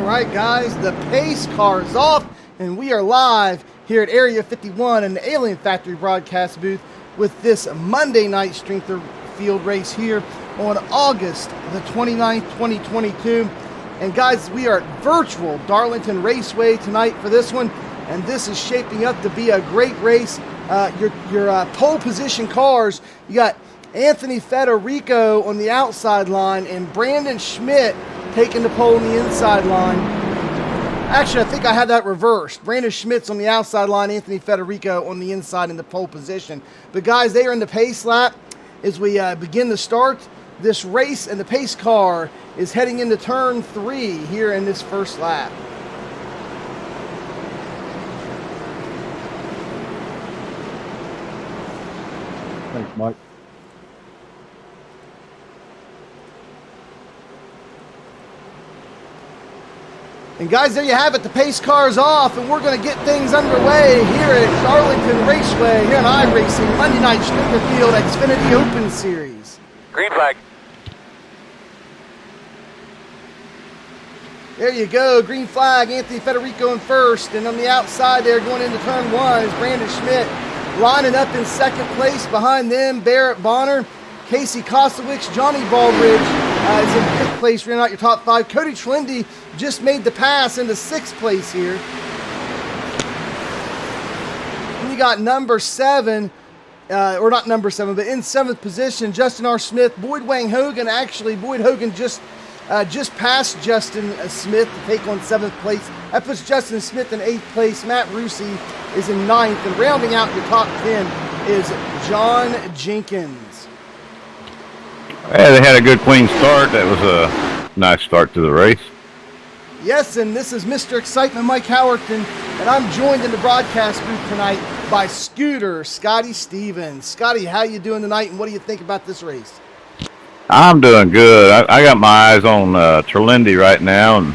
right, guys, the pace car is off, and we are live here at Area 51 in the Alien Factory broadcast booth with this Monday night strength of field race here on August the 29th, 2022. And guys, we are at virtual Darlington Raceway tonight for this one, and this is shaping up to be a great race. Your pole position cars, you got Anthony Federico on the outside line and Brandon Schmidt taking the pole on the inside line. Actually, I think I had that reversed. Brandon Schmidt's on the outside line, Anthony Federico on the inside in the pole position. But guys, they are in the pace lap as we begin to start this race, and the pace car is heading into turn 3 here in this first lap. Thanks, Mike. And guys, there you have it. The pace car is off, and we're going to get things underway here at Darlington Raceway here on iRacing Monday Night Stripper Field Xfinity Open Series. Green flag. There you go, green flag, Anthony Federico in first, and on the outside there going into turn 1 is Brandon Schmidt lining up in second place. Behind them, Barrett Bonner, Casey Kosowicz, Johnny Baldridge is in 5th place, running out your top 5. Cody Trlendy just made the pass into 6th place here. And you got number 7, or not number 7, but in 7th position, Justin R. Smith. Boyd Wang Hogan, actually, Boyd Hogan just passed Justin Smith to take on 7th place. That puts Justin Smith in 8th place. Matt Rusi is in 9th. And rounding out your top 10 is John Jenkins. Yeah, they had a good clean start. That was a nice start to the race. Yes, and this is Mr. Excitement, Mike Howerton, and I'm joined in the broadcast booth tonight by Scooter Scotty Stevens. Scotty, how you doing tonight, and what do you think about this race? I'm doing good. I got my eyes on Trlendy right now, and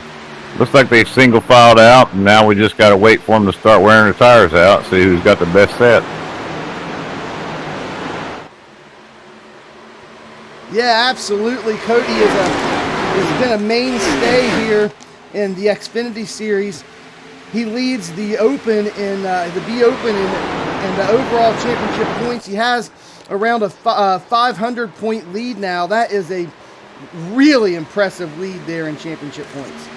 looks like they single filed out, and now we just got to wait for them to start wearing their tires out, see who's got the best set. Yeah, absolutely. Cody has been a mainstay here in the Xfinity Series. He leads the Open in the B Open in the overall championship points. He has around a 500-point lead now. That is a really impressive lead there in championship points.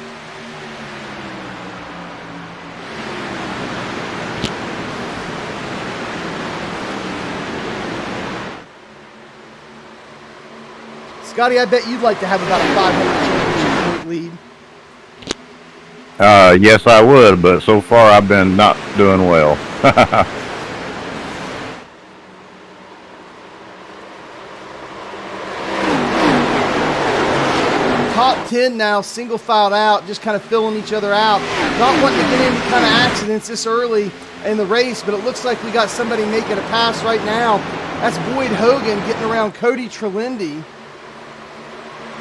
Scotty, I bet you'd like to have about a 500 championship point lead. Yes, I would, but so far I've been not doing well. Top 10 now, single filed out, just kind of filling each other out. Not wanting to get into kind of accidents this early in the race, but it looks like we got somebody making a pass right now. That's Boyd Hogan getting around Cody Trlendy.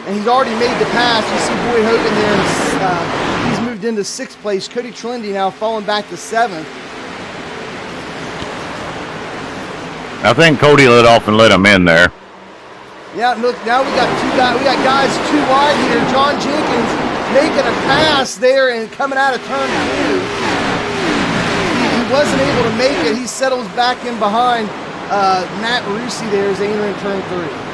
And he's already made the pass. You see Boyd Hogan there. He's moved into 6th place. Cody Trlendy now falling back to 7th. I think Cody let off and let him in there. Yeah, look, now we got guys too wide here. John Jenkins making a pass there and coming out of turn 2. He wasn't able to make it. He settles back in behind Matt Rusi there as they enter in turn 3.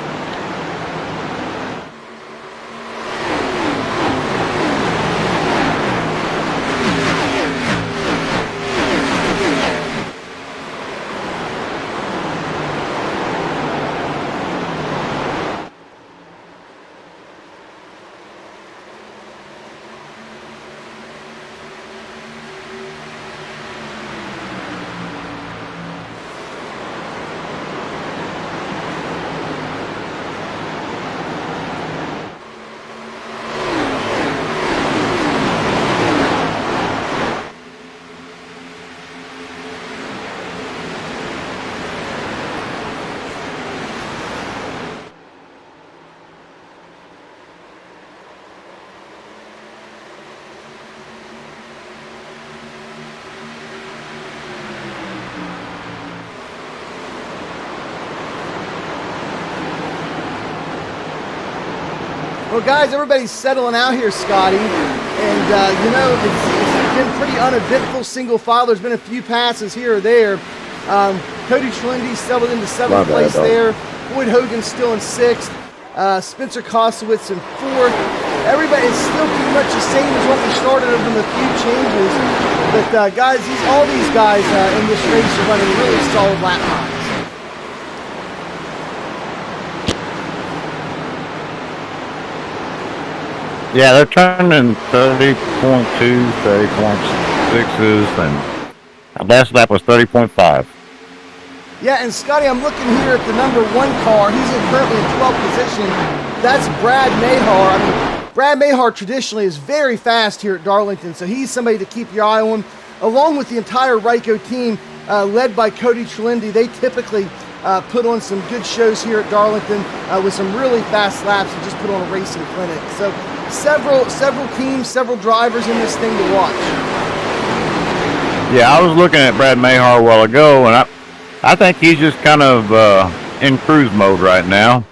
Well, guys, everybody's settling out here, Scotty. And, it's been pretty uneventful single file. There's been a few passes here or there. Cody Trelendi settled into 7th place there. Boyd Hogan's still in 6th. Spencer Kosowitz in 4th. Everybody is still pretty much the same as what we started with them, a few changes. But guys, all these guys in this race are running really solid lap times. Yeah, they're turning 30.2, 30.6s, and last lap was 30.5. Yeah, and Scotty, I'm looking here at the number 1 car. He's currently in 12th position. That's Brad Mahar. I mean, Brad Mahar traditionally is very fast here at Darlington, so he's somebody to keep your eye on. Along with the entire Ryco team, led by Cody Trelendi, they typically put on some good shows here at Darlington with some really fast laps and just put on a racing clinic. So several teams, several drivers in this thing to watch. Yeah, I was looking at Brad Mahar a while ago, and I think he's just kind of in cruise mode right now.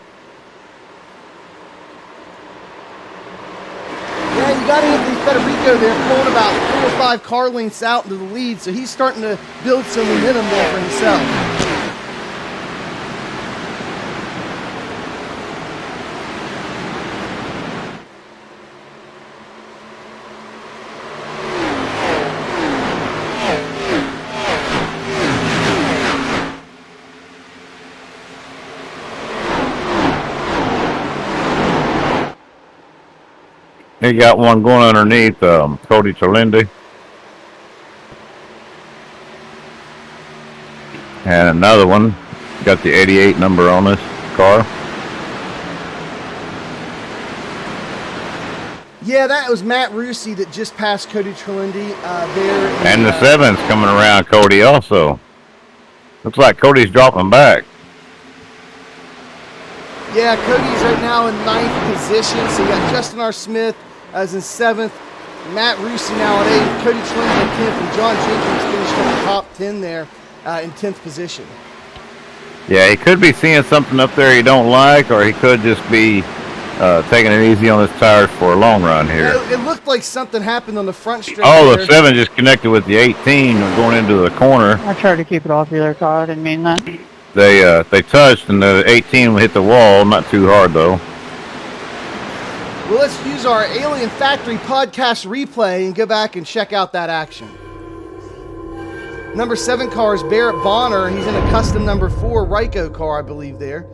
Yeah, you got Anthony Federico there pulling about 4 or 5 car lengths out into the lead, so he's starting to build some momentum there for himself. He got one going underneath Cody Trelendi. And another one. Got the 88 number on this car. Yeah, that was Matt Rusi that just passed Cody Trelendi there. And the 7's coming around Cody also. Looks like Cody's dropping back. Yeah, Cody's right now in 9th position. So you got Justin R. Smith as in 7th. Matt Rusi now at 8th. Cody Trelendi in 10th. And John Jenkins finished in the top 10 there in 10th position. Yeah, he could be seeing something up there he don't like, or he could just be taking it easy on his tires for a long run here. Yeah, it looked like something happened on the front stretch. Oh, there. the 7 just connected with the 18 going into the corner. I tried to keep it off either car. I didn't mean that. They touched, and the 18 hit the wall. Not too hard, though. Well, let's use our Alien Factory podcast replay and go back and check out that action. Number 7 car is Barrett Bonner. He's in a custom number 4 Ryco car, I believe, there.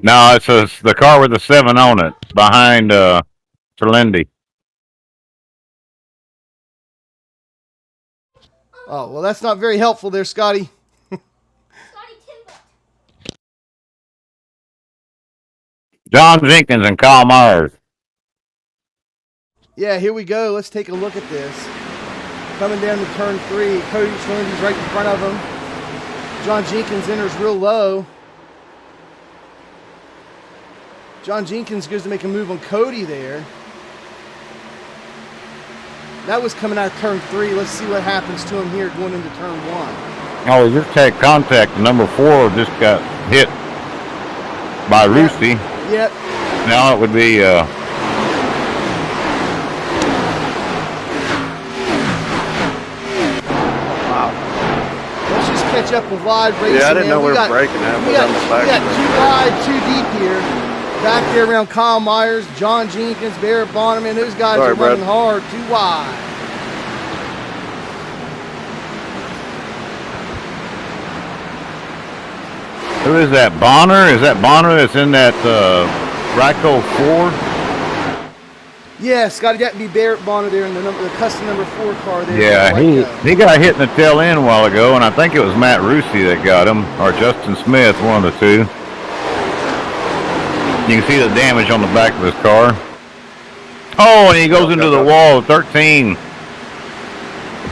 No, it's the car with the 7 on it, behind Trelendi. Oh, well, that's not very helpful there, Scotty. John Jenkins and Kyle Myers. Yeah, here we go. Let's take a look at this. Coming down to turn 3. Cody Trelendi's right in front of him. John Jenkins enters real low. John Jenkins goes to make a move on Cody there. That was coming out of turn 3. Let's see what happens to him here going into turn 1. Oh, he just had contact. Number 4 just got hit by Rusi. Yep. Now it would be Let's just catch up with live racing. Yeah, I didn't know we were got, breaking that. We got 2 wide, 2 deep here. Back there around Kyle Myers, John Jenkins, Barrett Bonnerman. Those guys are running hard. 2 wide. Who is that? Bonner? Is that Bonner that's in that Ryco 4? Yeah, Scotty, that would be Barrett Bonner there in the custom number 4 car there. Yeah, he got hit in the tail end a while ago, and I think it was Matt Rusi that got him, or Justin Smith, one of the 2. You can see the damage on the back of his car. Oh, and he goes into the wall, 13.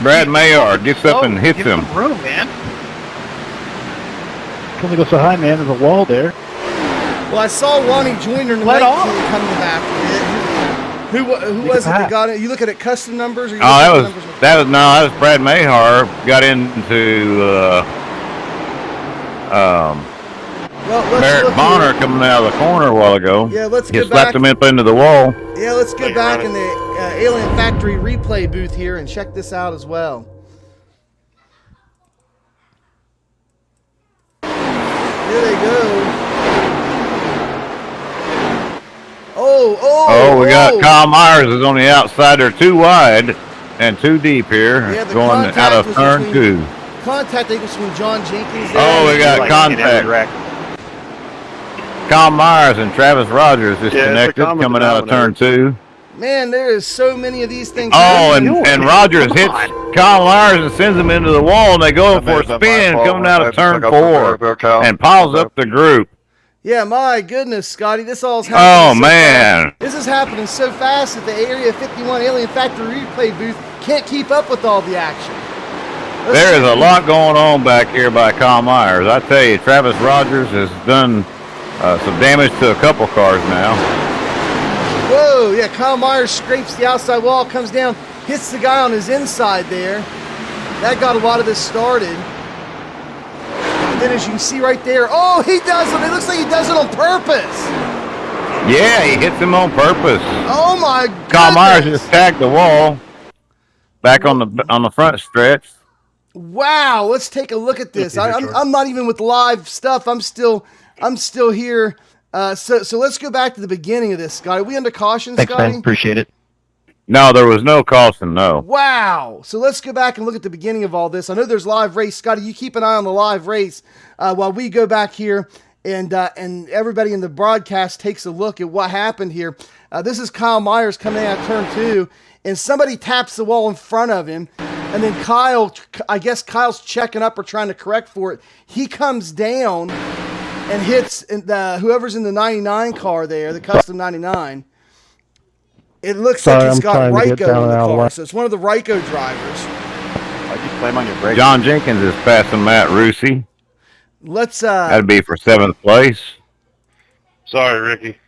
Brad Mayer gets up and hits him. Room, man. Only go so high, man. There's a wall there. Well, I saw Ronnie Joyner in the Let night off. team coming back. Who was it that got it? You look at it custom numbers? Or you that was Brad Mahar got into Well, let's Barrett look Bonner here. coming out of the corner a while ago. Yeah, let's He get slapped back. him up into the wall. Yeah, let's get back in the Alien Factory replay booth here and check this out as well. Here they go. Oh, we got Kyle Myers is on the outside. They're too wide and too deep here. Yeah, the going contact out of was turn between- 2. Contact, I think, was from John Jenkins there. Oh, we got contact. Kyle Myers and Travis Rogers disconnected coming out of turn 2. Man, there is so many of these things. Oh, and Rogers hits Kyle Myers and sends him into the wall, and they go for a spin coming out of turn 4 and piles up the group. Yeah, my goodness, Scotty, this all's Oh, happening. man. This is happening so fast that the Area 51 Alien Factory replay booth can't keep up with all the action. There is a lot going on back here by Kyle Myers. I tell you, Travis Rogers has done some damage to a couple cars now. Whoa, yeah, Kyle Myers scrapes the outside wall, comes down, hits the guy on his inside there. That got a lot of this started. And then as you can see right there, oh, he does it. It looks like he does it on purpose. Yeah, he hits him on purpose. Oh, my goodness. Kyle Myers just tagged the wall back on the front stretch. Wow, let's take a look at this. I'm not even with live stuff. I'm still here. So let's go back to the beginning of this, Scotty. Are we under caution, Thanks, Scotty? man. Appreciate it. No, there was no caution, no. Wow. So let's go back and look at the beginning of all this. I know there's live race. Scotty, you keep an eye on the live race while we go back here and everybody in the broadcast takes a look at what happened here. This is Kyle Myers coming out of turn 2, and somebody taps the wall in front of him. And then I guess Kyle's checking up or trying to correct for it. He comes down and hits whoever's in the 99 car there, the custom 99. It looks like he's got Ryko in the car. So it's one of the Ryko drivers. Why'd you slam on your brakes? John Jenkins is passing Matt Rusi. That'd be for 7th place. Sorry, Ricky.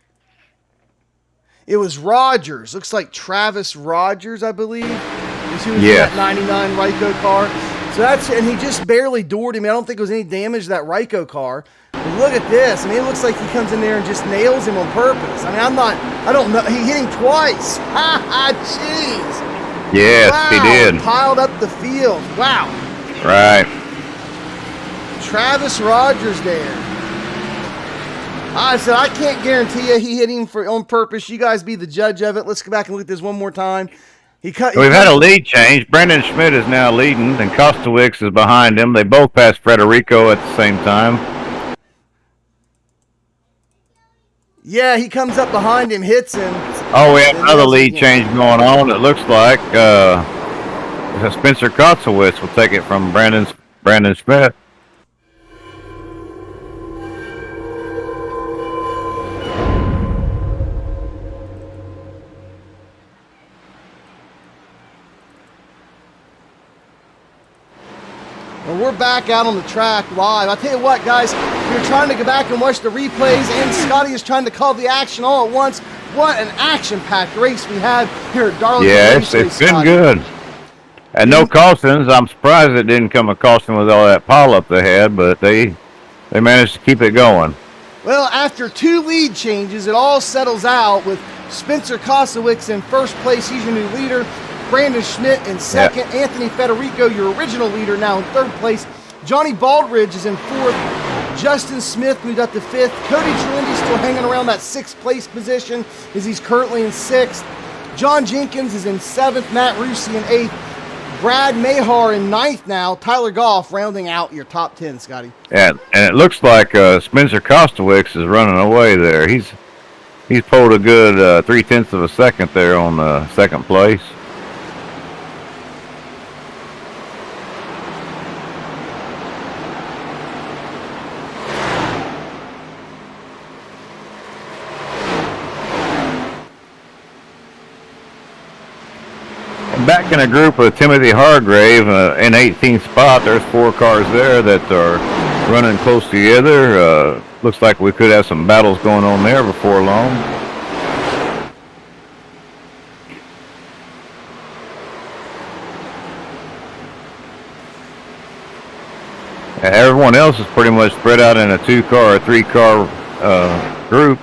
It was Rogers. Looks like Travis Rogers, I believe. He was in Yes. that 99 Ryko car. So and he just barely doored him. I don't think there was any damage to that Ryko car. But look at this. I mean, it looks like he comes in there and just nails him on purpose. I mean, I don't know. He hit him twice. Jeez. Yes, Wow. he did. Piled up the field. Wow. Right. Travis Rogers there. I said, I can't guarantee you he hit him on purpose. You guys be the judge of it. Let's go back and look at this one more time. We've had a lead change. Brendan Schmidt is now leading, and Kostowicz is behind him. They both passed Federico at the same time. Yeah, he comes up behind him, hits him. Oh, we have another lead change going on. It looks like Spencer Kostowicz will take it from Brandon Schmidt. Well, we're back out on the track live. I'll tell you what, guys, we're trying to go back and watch the replays, and Scotty is trying to call the action all at once. What an action-packed race we had here at Darlington. Yeah, it's been good. And no cautions. I'm surprised it didn't come a caution with all that pileup they had, but they managed to keep it going. Well, after 2 lead changes, it all settles out with Spencer Kostowicz in first place. He's your new leader. Brandon Schmidt in second. Yep. Anthony Federico, your original leader, now in third place. Johnny Baldridge is in fourth. Justin Smith moved up to fifth. Cody Trelendi still hanging around that 6th place position as he's currently in 6th. John Jenkins is in 7th. Matt Rusi in 8th. Brad Mahar in 9th now. Tyler Goff rounding out your top 10, Scotty. Yeah, and it looks like Spencer Kostowicz is running away there. He's pulled a good 0.3 of a second there on 2nd place. Back in a group with Timothy Hargrave in 18th spot. There's 4 cars there that are running close together. Looks like we could have some battles going on there before long. Everyone else is pretty much spread out in a 2-car or 3-car group.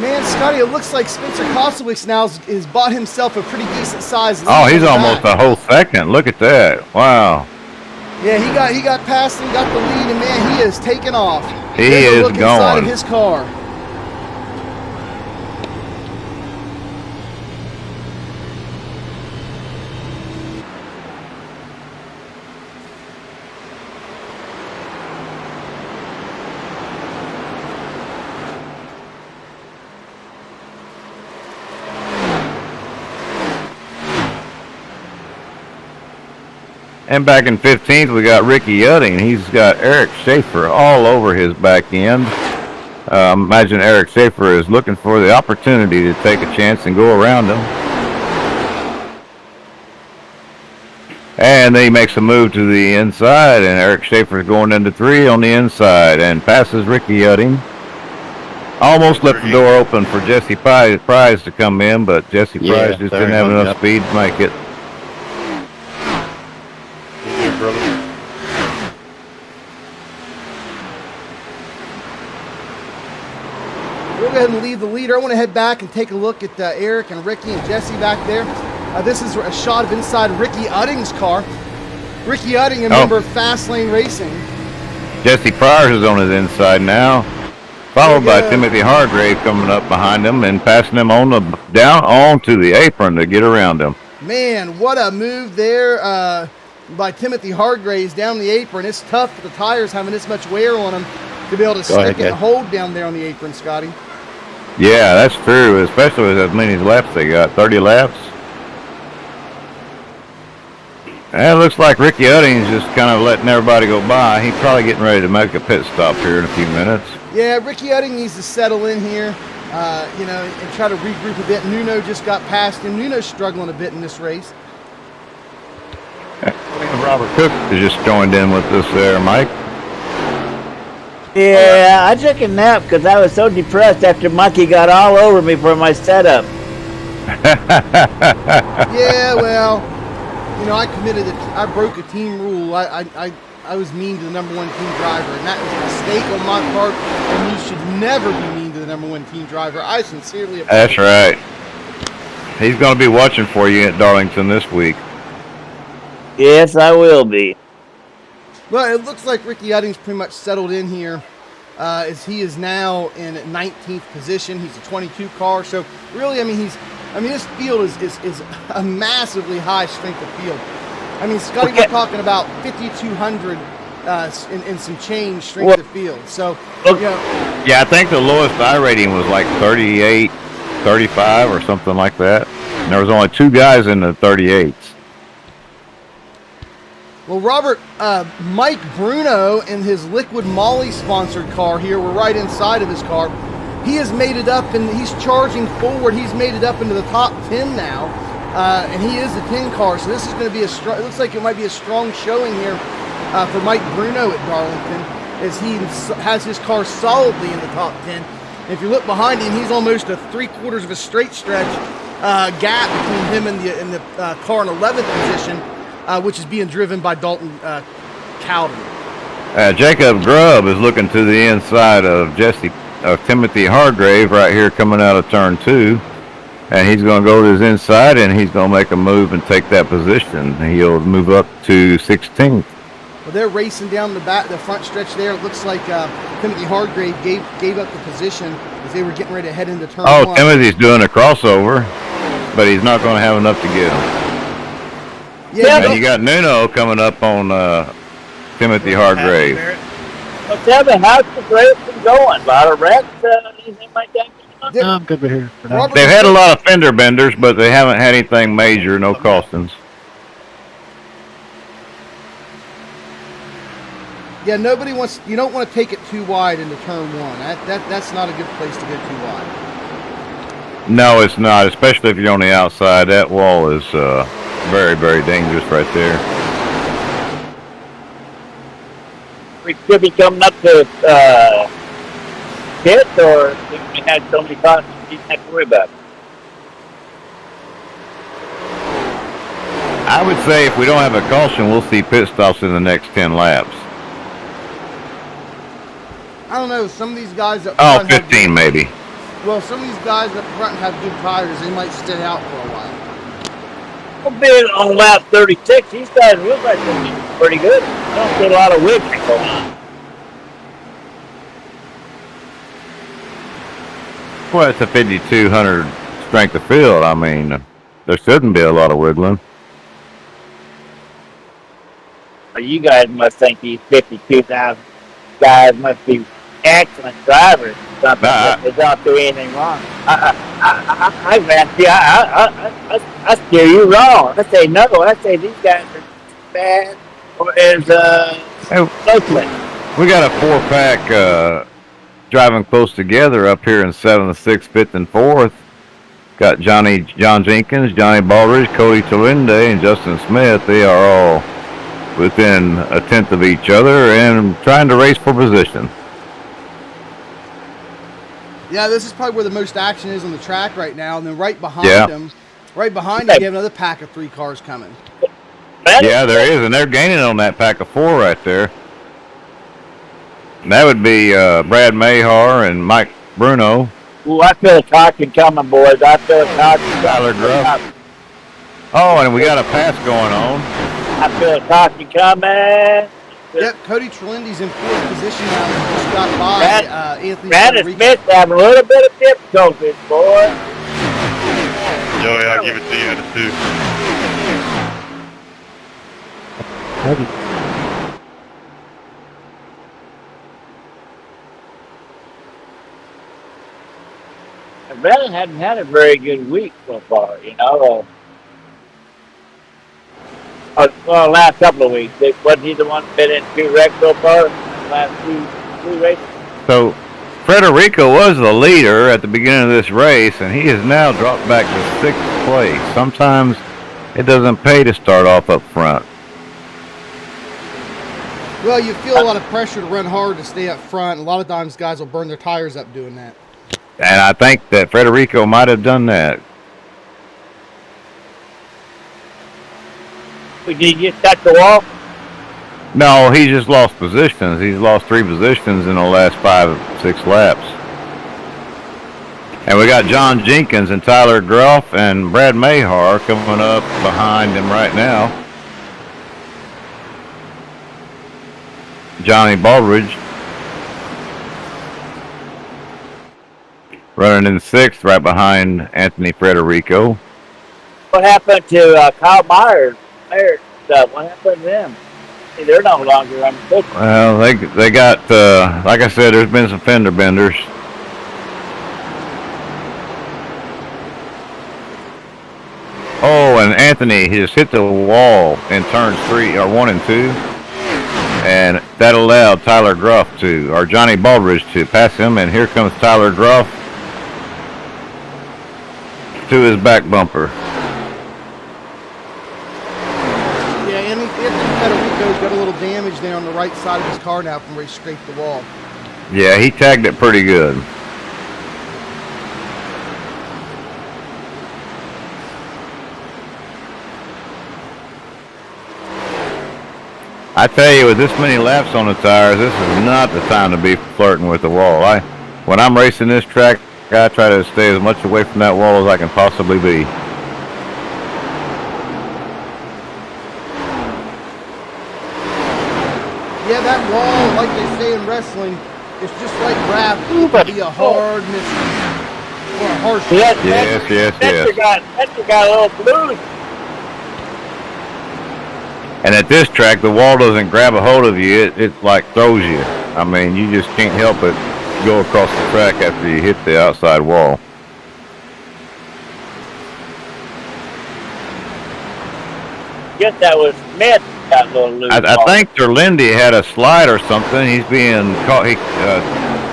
Man, Scotty, it looks like Spencer Kosowicz now has bought himself a pretty decent size lead. Oh, he's in the almost back. a whole second. Look at that. Wow. Yeah, he got past him, got the lead, and man, he is taking off. He Take a is look inside of going. his car. And back in 15th, we got Ricky Udding. He's got Eric Schaefer all over his back end. Imagine Eric Schaefer is looking for the opportunity to take a chance and go around him. And then he makes a move to the inside, and Eric Schaefer is going into 3 on the inside and passes Ricky Udding. Almost left the door open for Jesse Prize to come in, but Jesse Prize just didn't have enough speed to make it. We'll go ahead and leave the leader. I want to head back and take a look at Eric and Ricky and Jesse back there. This is a shot of inside Ricky Udding's car. Ricky Udding, a member of Fast Lane Racing. Jesse Pryor is on his inside now, followed by Timothy Hargrave coming up behind him and passing him on down onto the apron to get around him. Man, what a move there by Timothy Hargraves down the apron. It's tough for the tires having this much wear on them to be able to stick and hold down there on the apron, Scotty. Yeah, that's true, especially with as many laps they got, 30 laps. And it looks like Ricky Udding's just kind of letting everybody go by. He's probably getting ready to make a pit stop here in a few minutes. Yeah, Ricky Udding needs to settle in here, and try to regroup a bit. Nuno just got past him. Nuno's struggling a bit in this race. Robert Cook has just joined in with us there, Mike. Yeah, I took a nap because I was so depressed after Mikey got all over me for my setup. Yeah, well, I broke a team rule. I was mean to the number 1 team driver, and that was a mistake on my part, and you should never be mean to the number 1 team driver. I sincerely apologize. That's right. He's going to be watching for you at Darlington this week. Yes, I will be. Well, it looks like Ricky Udding's pretty much settled in here, as he is now in 19th position. He's a 22 car, so really, this field is a massively high strength of field. Scotty, we're talking about 5,200 in some change strength of field. So, Yeah, I think the lowest I rating was like 38, 35 or something like that. And there was only 2 guys in the 38s. Well, Robert, Mike Bruno in his Liquid Molly sponsored car here, we're right inside of his car. He has made it up, and he's charging forward. He's made it up into the top 10 now, and he is a 10 car. So this is going to be it looks like it might be a strong showing here for Mike Bruno at Darlington, as he has his car solidly in the top 10. And if you look behind him, he's almost a 3/4 of a straight stretch gap between him and the car in 11th position, which is being driven by Dalton Cowden. Jacob Grubb is looking to the inside of Timothy Hargrave right here coming out of turn 2. And he's going to go to his inside, and he's going to make a move and take that position. He'll move up to 16th. Well, they're racing down the front stretch there. It looks like Timothy Hargrave gave up the position as they were getting ready to head into turn 1. Timothy's doing a crossover, but he's not going to have enough to get him. Yeah, and you got Nuno coming up on Timothy Hargrave. Well, Kevin, how's the racing going? A lot of wrecks, anything like that? No, I'm good to hear. For now. They've had a lot of fender benders, but they haven't had anything major, no costings. Yeah, you don't want to take it too wide into turn 1. That's not a good place to go too wide. No, it's not, especially if you're on the outside. That wall is very, very dangerous right there. We could be coming up to pit, or we had so many cautions we didn't have to worry about. I would say if we don't have a caution, we'll see pit stops in the next 10 laps. I don't know. Some of these guys up Oh, front have 15 good, maybe. well, some of these guys up front have good tires. They might stay out for a while. I've been on lap 36. These guys look like they're pretty good. I don't see a lot of wiggling going on. Well, it's a 5,200 strength of field. I mean, there shouldn't be a lot of wiggling. You guys must think these 52,000 guys must be excellent drivers. Something that they don't do anything wrong. I steer you wrong. I say no. I say these guys are bad or as hopeless. We got a 4-pack driving close together up here in 7th, 6th, 5th, and 4th. Got John Jenkins, Johnny Baldridge, Cody Talinde, and Justin Smith. They are all within a tenth of each other and trying to race for position. Yeah, this is probably where the most action is on the track right now. And then right behind them, you have another pack of 3 cars coming. Yeah, there is, and they're gaining on that pack of 4 right there. And that would be Brad Mayhar and Mike Bruno. Ooh, I feel a talking coming, boys. I feel a talking Tyler Gruff. Oh, and we got a pass going on. I feel a talking coming. Yep, Cody Trelindy's in 4th position now. He just got by Anthony Brandon Federico. Smith having a little bit of difficulties, boy. Joey, I'll give it to you at a 2. Brandon hadn't had a very good week so far, you know. Well, last couple of weeks. Wasn't he the one that been in 2 wrecks so far in the last two races? So Federico was the leader at the beginning of this race, and he has now dropped back to 6th place. Sometimes it doesn't pay to start off up front. Well, you feel a lot of pressure to run hard to stay up front. A lot of times guys will burn their tires up doing that. And I think that Federico might have done that. Did you just touch the wall? No, he just lost positions. He's lost 3 positions in the last 5, 6 laps. And we got John Jenkins and Tyler Gruff and Brad Mayhar coming up behind him right now. Johnny Baldridge running in 6th right behind Anthony Federico. What happened to Kyle Myers? What happened to them? See, they're no longer on the book. Well, they got, like I said, there's been some fender benders. Oh, and Anthony just hit the wall in turns 1 and 2. And that allowed Tyler Gruff or Johnny Baldridge to pass him. And here comes Tyler Gruff to his back bumper. Anthony Federico's got a little damage there on the right side of his car now from where he scraped the wall. Yeah, he tagged it pretty good. I tell you, with this many laps on the tires, this is not the time to be flirting with the wall. When I'm racing this track, I try to stay as much away from that wall as I can possibly be. Yeah, that wall, like they say in wrestling, is just like gravel. It can be a hard mystery. Or a harsh mystery. Yes. Spencer got a little blues. And at this track, the wall doesn't grab a hold of you. It like throws you. I mean, you just can't help but go across the track after you hit the outside wall. Guess that was Smith got a little loose. I think Terlindy had a slide or something. He's being caught.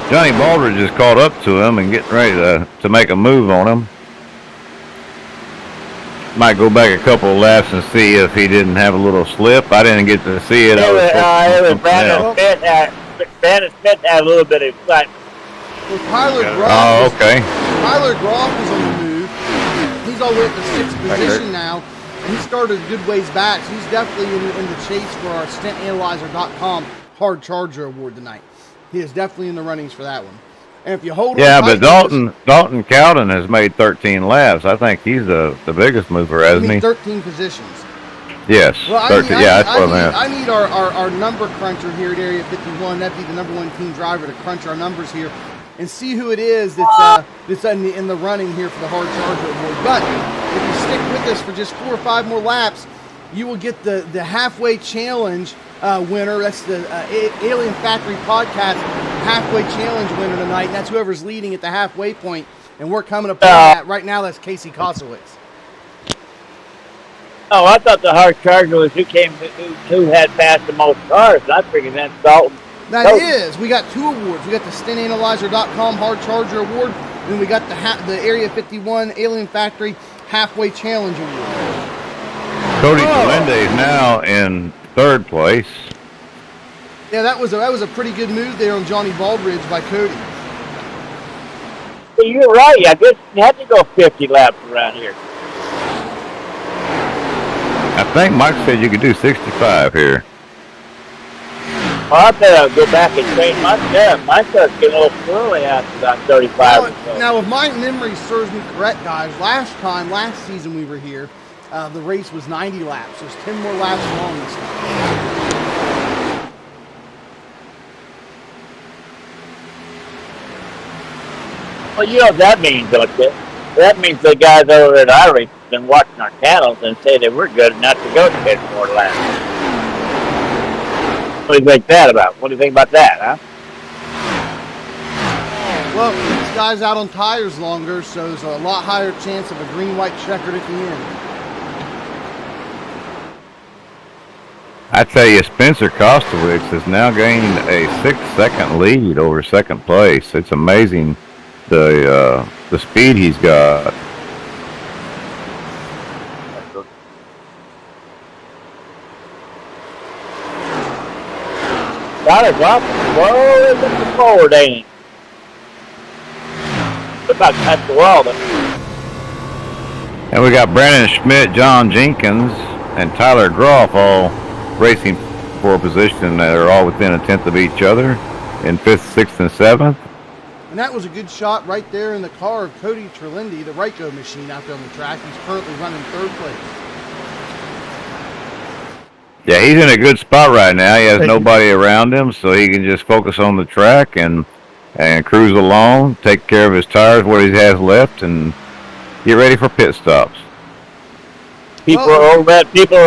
Johnny Baldridge is caught up to him and getting ready to make a move on him. Might go back a couple of laps and see if he didn't have a little slip. I didn't get to see it. It was Brandon Smith had a little bit of excitement. Well, Tyler Groff. Oh, okay. Tyler Groff is on the move. He's all the way up to 6th position now. and he started a good ways back. So he's definitely in the chase for our stintanalyzer.com Hard Charger Award tonight. He is definitely in the runnings for that one. And if you hold Yeah, on but Dalton Cowden has made 13 laps. I think he's the biggest mover, hasn't he? 13 positions. Yes. Well, 13, that's what I meant. I need our number cruncher here at Area 51. That'd be the number one team driver to crunch our numbers here and see who it is that's in the running here for the Hard Charger Award. But if you stick with us for just 4 or 5 more laps, you will get the halfway challenge winner. That's the Alien Factory Podcast halfway challenge winner tonight. And that's whoever's leading at the halfway point. And we're coming up on that. Right now, that's Casey Kosowitz. Oh, I thought the Hard Charger was who had passed the most cars. I figured that's Dalton. That is. We got 2 awards. We got the stintanalyzer.com Hard Charger Award, and we got the Area 51 Alien Factory Halfway Challenge Award. Cody Talende is now in 3rd place. Yeah, that was a pretty good move there on Johnny Baldridge by Cody. You're right. I guess you had to go 50 laps around here. I think Mike said you could do 65 here. Well, I bet I'll go back and train my car. My car's getting a little swirly after about 35 or so. Now, if my memory serves me correct, guys, last season we were here, the race was 90 laps. So it's 10 more laps long this time. Well, you know what that means, don't you? That means the guys over at iRacing have been watching our channels and say that we're good enough to go 10 more laps. What do you think about that, huh? Well, these guys out on tires longer, so there's a lot higher chance of a green-white checkered at the end. I tell you, Spencer Kostowitz has now gained a 6-second lead over 2nd place. It's amazing the speed he's got. Got it, drop slow looking forward, ain't it? About to touch the wall, though. And we got Brandon Schmidt, John Jenkins, and Tyler Groff all racing for a position that are all within a 10th of each other in 5th, 6th, and 7th. And that was a good shot right there in the car of Cody Terlindi, the Ryko machine out there on the track. He's currently running 3rd place. Yeah, he's in a good spot right now. He has nobody around him, so he can just focus on the track and cruise along, take care of his tires, what he has left, and get ready for pit stops. People are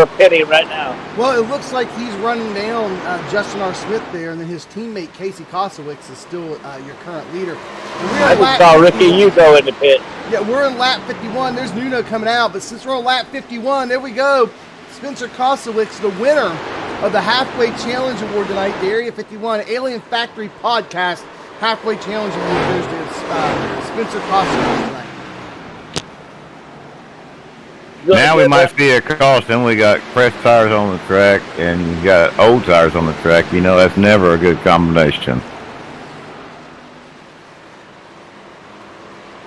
pitting right now. Well, it looks like he's running down Justin R. Smith there, and then his teammate Casey Kosowitz is still your current leader. I just saw Ricky Hugo in the pit. Yeah, we're in lap 51. There's Nuno coming out, but since we're on lap 51, there we go. Spencer Kosowitz, the winner of the Halfway Challenge Award tonight, the Area 51 Alien Factory Podcast Halfway Challenge Award goes to Spencer Kosowitz tonight. Now we might see a caution. We got fresh tires on the track and you got old tires on the track. You know, that's never a good combination.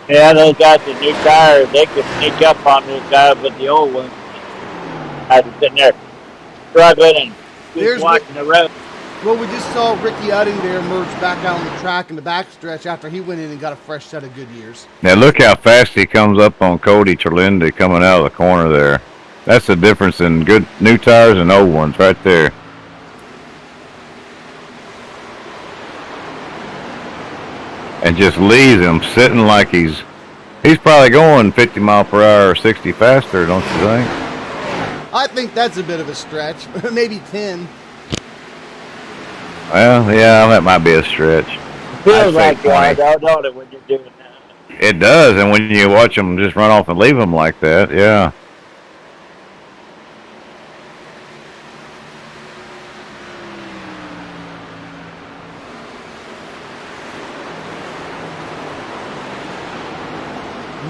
Yeah, those guys with new tires, they could sneak up on those guys with the old ones. I was sitting there struggling and just watching the road. Well, we just saw Ricky Udding there merge back out on the track in the backstretch after he went in and got a fresh set of good years. Now look how fast he comes up on Cody Terlindi coming out of the corner there. That's the difference in good new tires and old ones right there. And just leaves him sitting like he's probably going 50 mile per hour or 60 faster, don't you think? I think that's a bit of a stretch, maybe 10. Well, yeah, that might be a stretch. Feels like that, don't it, when you're doing that? It does, and when you watch them just run off and leave them like that, yeah.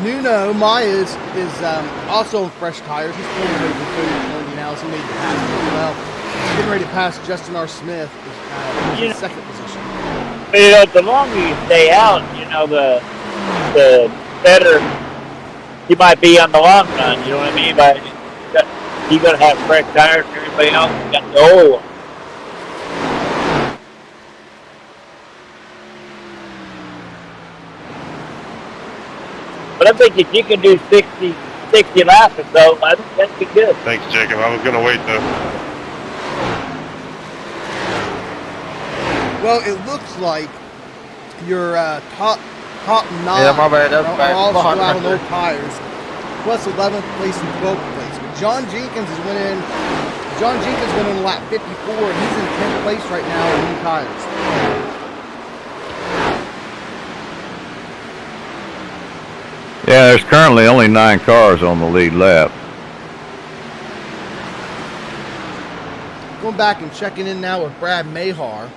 Nuno Myers is also on fresh tires. He's pulling away from Cody Terlindi now, so he made the pass as well. He's getting ready to pass Justin R. Smith in second position. You know, the longer you stay out, you know, the better you might be on the long run. You know what I mean? But You gonna have fresh tires and everybody else got the old one. But I think if you can do 60 laps or so, I think that'd be good. Thanks, Jacob. I was gonna wait though. Well, it looks like your top 9 Yeah, my bad. That's are bad. all still Behind out right on there. old tires, plus 11th place and 12th place. But John Jenkins is winning. John Jenkins went in lap 54, and he's in 10th place right now on new tires. Yeah, there's currently only 9 cars on the lead lap. Going back and checking in now with Brad Mahar.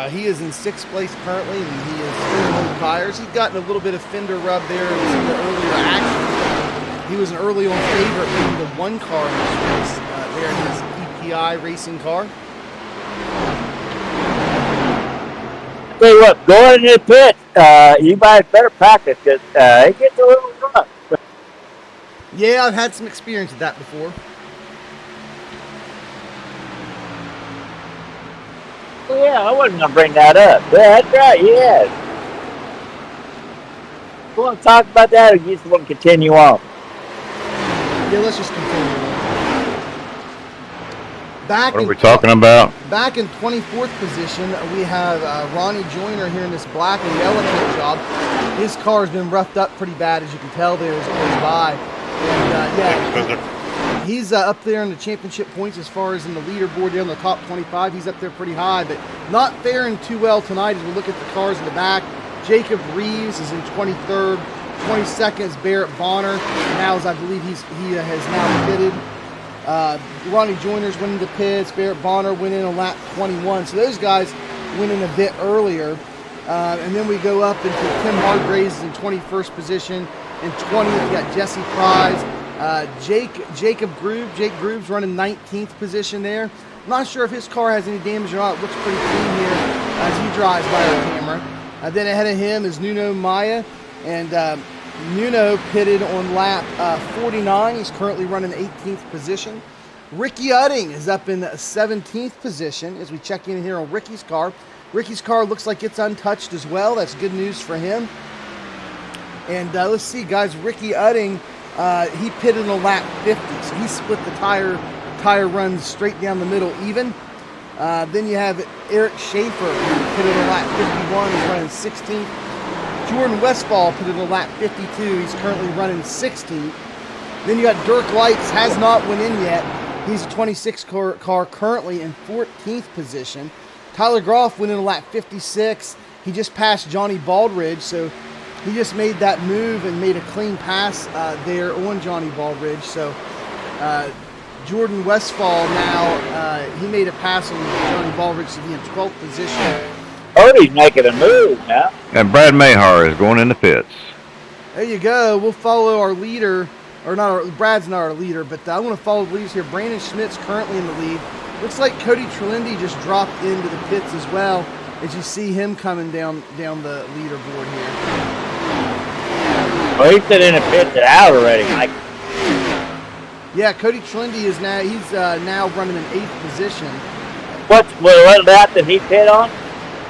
He is in 6th place currently, and he is in on tires. He's gotten a little bit of fender rub there in some of the earlier action. He was an early on favorite, being the 1 car in this race there in his EPI racing car. Tell you what, going into the pit, you guys better practice because it gets a little rough. Yeah, I've had some experience with that before. Well, yeah, I wasn't gonna bring that up. Yeah, that's right. Yeah. You want to talk about that, or you just want to continue on? Yeah, let's just continue. Back What are in we talking about? Back in 24th position, we have Ronnie Joyner here in this black and yellow kit job. His car has been roughed up pretty bad, as you can tell there as it goes by. And yeah, he's up there in the championship points as far as in the leaderboard there in the top 25. He's up there pretty high, but not faring too well tonight as we look at the cars in the back. Jacob Reeves is in 23rd. 22nd is Barrett Bonner. Now, as I believe he has now pitted. Ronnie Joyner's winning the pits. Barrett Bonner went in on lap 21. So those guys went in a bit earlier. And then we go up into Tim Hargraves is in 21st position. In 20th, we got Jesse Prize. Jacob Groove. Jake Groove's running 19th position there. I'm not sure if his car has any damage or not. It looks pretty clean here as he drives by our camera. Then ahead of him is Nuno Maya. And Nuno pitted on lap 49. He's currently running 18th position. Ricky Udding is up in 17th position as we check in here on Ricky's car. Ricky's car looks like it's untouched as well. That's good news for him. And let's see, guys. Ricky Udding, he pitted on lap 50, so he split the tire runs straight down the middle even. Then you have Eric Schaefer, who pitted on lap 51. He's running 16th. Jordan Westfall pitted on lap 52. He's currently running 16th. Then you got Dirk Lights, has not went in yet. He's a 26 car currently in 14th position. Tyler Groff went in on lap 56. He just passed Johnny Baldridge, so he just made that move and made a clean pass there on Johnny Baldridge. So Jordan Westfall now, he made a pass on Johnny Baldridge to be in 12th position. Odie's making a move now. And Brad Mahar is going in the pits. There you go. We'll follow our leader, or not. Brad's not our leader, but I want to follow the leaders here. Brandon Schmidt's currently in the lead. Looks like Cody Trelindi just dropped into the pits as well, as you see him coming down the leaderboard here. Well, he's been in the pits out already, Mike. Yeah, Cody Trelindi is now running in 8th position. What lap did he pit on?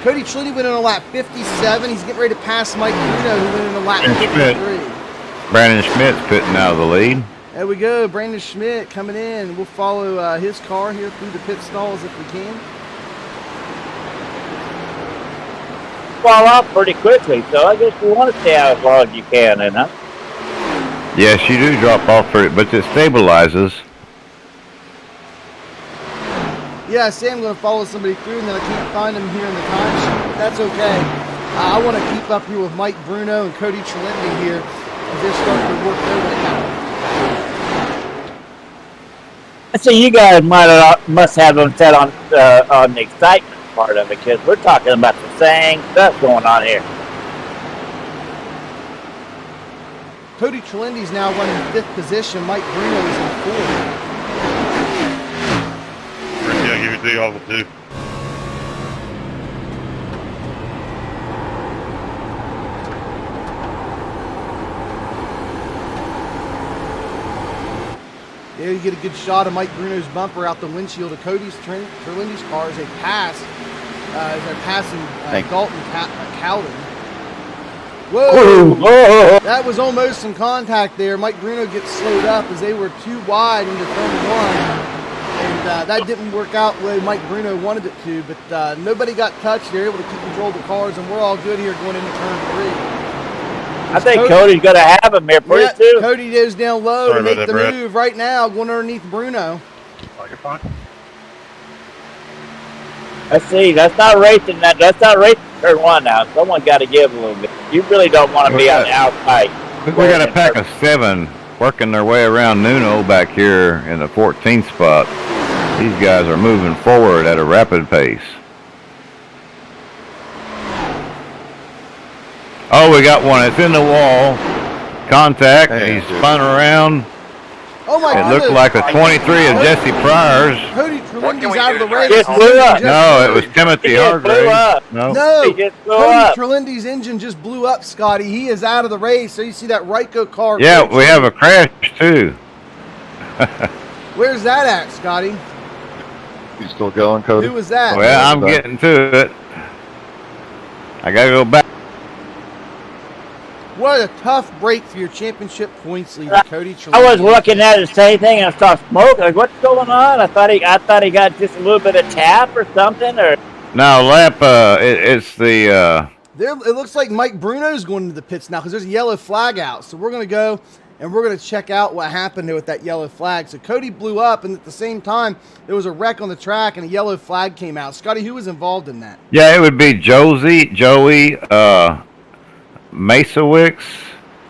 Cody Trelindi went in on lap 57. He's getting ready to pass Mike Bruno, who went in on lap 53. Brandon Schmidt's pitting out of the lead. There we go. Brandon Schmidt coming in. We'll follow his car here through the pit stalls if we can. Fall off pretty quickly, so I guess you want to stay out as long as you can, then, huh? Yes, you do drop off pretty, but it stabilizes. Yeah, I say I'm going to follow somebody through, and then I can't find him here in the timesheet, but that's okay. I want to keep up here with Mike Bruno and Cody Trelindi here as they're starting to work their way out. I see you guys must have them set on the excitement part of it, because we're talking about the same stuff going on here. Cody Trelindi's now running 5th position. Mike Bruno is in 4th. Yeah, give it to you all too. There you get a good shot of Mike Bruno's bumper out the windshield of Cody's Trellindy's car as they pass. As they're passing Dalton Cowden. Whoa! That was almost some contact there. Mike Bruno gets slowed up as they were too wide into turn 1. And that didn't work out the way Mike Bruno wanted it to, but nobody got touched. They're able to keep control of the cars, and we're all good here going into turn 3. I think Cody's going to have him here pretty soon. Cody goes down low to make the move right now, going underneath Bruno. Oh, you're fine. Let's see. That's not racing turn 1 now. Someone got to give a little bit. You really don't want to be on the outside. We got a pack of 7 working their way around Nuno back here in the 14th spot. These guys are moving forward at a rapid pace. Oh, we got one. It's in the wall. Contact. Hey, He's spun around. Oh my God! It looked like a 23 of Jesse Pryor's. Cody Trellindy's out of the race. Just blew up. No, it was Timothy Hargrave. No, Cody Trellindy's engine just blew up, Scotty. He is out of the race. So you see that Ryko car. Yeah, we have a crash too. Where's that at, Scotty? You still going, Cody? Who was that? Well, I'm getting to it. I gotta go back. What a tough break for your championship points leader, Cody Trellindy. I was looking at the same thing and I saw smoke. Like, what's going on? I thought he got just a little bit of tap or something. Or No, lap. It's the. It looks like Mike Bruno's going into the pits now because there's a yellow flag out. So we're going to go and we're going to check out what happened there with that yellow flag. So Cody blew up, and at the same time, there was a wreck on the track, and a yellow flag came out. Scotty, who was involved in that? Yeah, it would be Joey, Masowicz.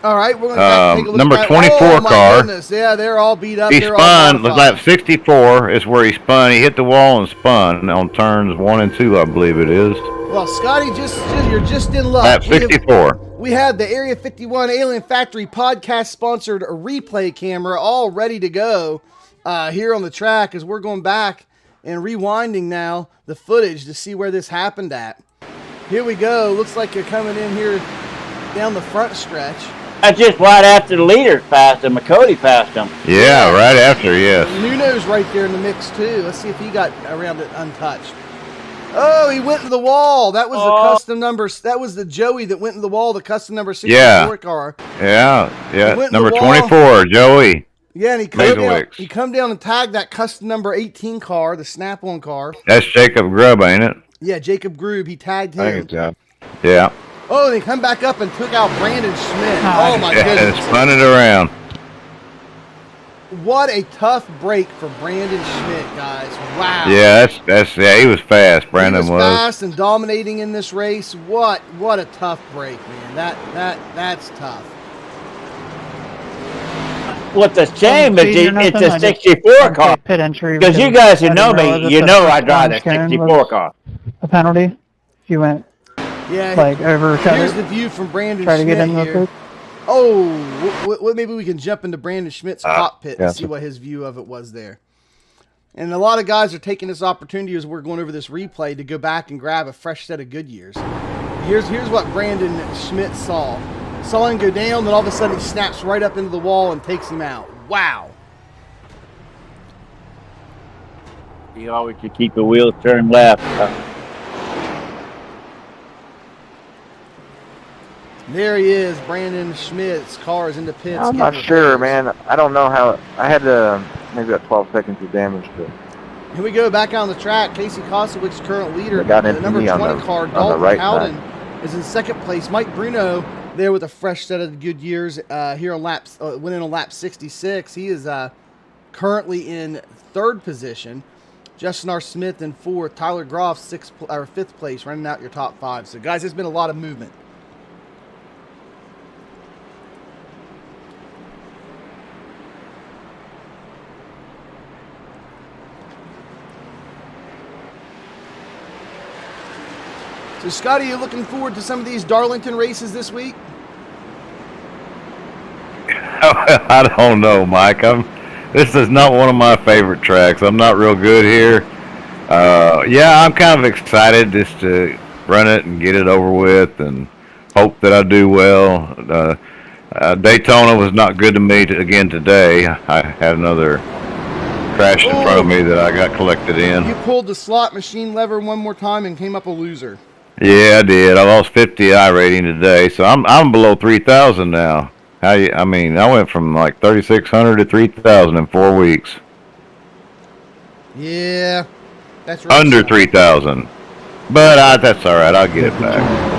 All right, we're going to take a look number at 24 oh, my car. Goodness. Yeah, they're all beat up. He they're spun. all Lap 64 is where he spun. He hit the wall and spun on turns 1 and 2, I believe it is. Well, Scotty, you're just in luck. Lap 64. We have the Area 51 Alien Factory podcast-sponsored replay camera all ready to go here on the track as we're going back and rewinding now the footage to see where this happened at. Here we go. Looks like you're coming in here down the front stretch. that's just right after the leaders passed him. Maconi passed him. Yeah, right after, yes. Nuno's right there in the mix, too. Let's see if he got around it untouched. Oh, he went into the wall. That was the custom number. That was the Joey that went into the wall, the custom number 64 car. Yeah. Number 24, Joey. Yeah, and he come down and tagged that custom number 18 car, the Snap-on car. That's Jacob Grubb, ain't it? Yeah, Jacob Grube. He tagged him. Yeah. Oh, they come back up and took out Brandon Schmidt. Oh, my goodness. And spun it around. What a tough break for Brandon Schmidt, guys. Wow. Yeah, he was fast. Brandon was fast and dominating in this race. What a tough break, man. That's tough. What's a shame is it's a 64 car. Pit entry. Because you guys who know me, you know I drive that 64 car. A penalty. You went over. Here's the view from Brandon Schmidt to get in here. real quick. Oh, maybe we can jump into Brandon Schmidt's cockpit and see what his view of it was there. And a lot of guys are taking this opportunity as we're going over this replay to go back and grab a fresh set of Goodyears. Here's what Brandon Schmidt saw. Saw him go down, then all of a sudden he snaps right up into the wall and takes him out. Wow. You always should keep the wheels turned left. There he is, Brandon Schmidt's car is in the pits. I'm not sure, man. I don't know how. I had maybe about 12 seconds of damage to it. Here we go, back on the track. Casey Kosowic's current leader. Got The number 20 car, Dalton Cowden, is in second place. Mike Bruno there with a fresh set of Goodyears here on winning on lap 66. He is currently in third position. Justin R. Smith in fourth. Tyler Groff fifth place, running out your top 5. So, guys, there's been a lot of movement. So, Scotty, you looking forward to some of these Darlington races this week? I don't know, Mike. This is not one of my favorite tracks. I'm not real good here. I'm kind of excited just to run it and get it over with and hope that I do well. Daytona was not good to me again today. I had another crashed in front of me that I got collected in. You pulled the slot machine lever one more time and came up a loser. Yeah, I did. I lost 50 I rating today, so I'm below 3,000 now. I went from like 3,600 to 3,000 in 4 weeks. Yeah, that's right. Under 3,000, but that's all right. I'll get it back.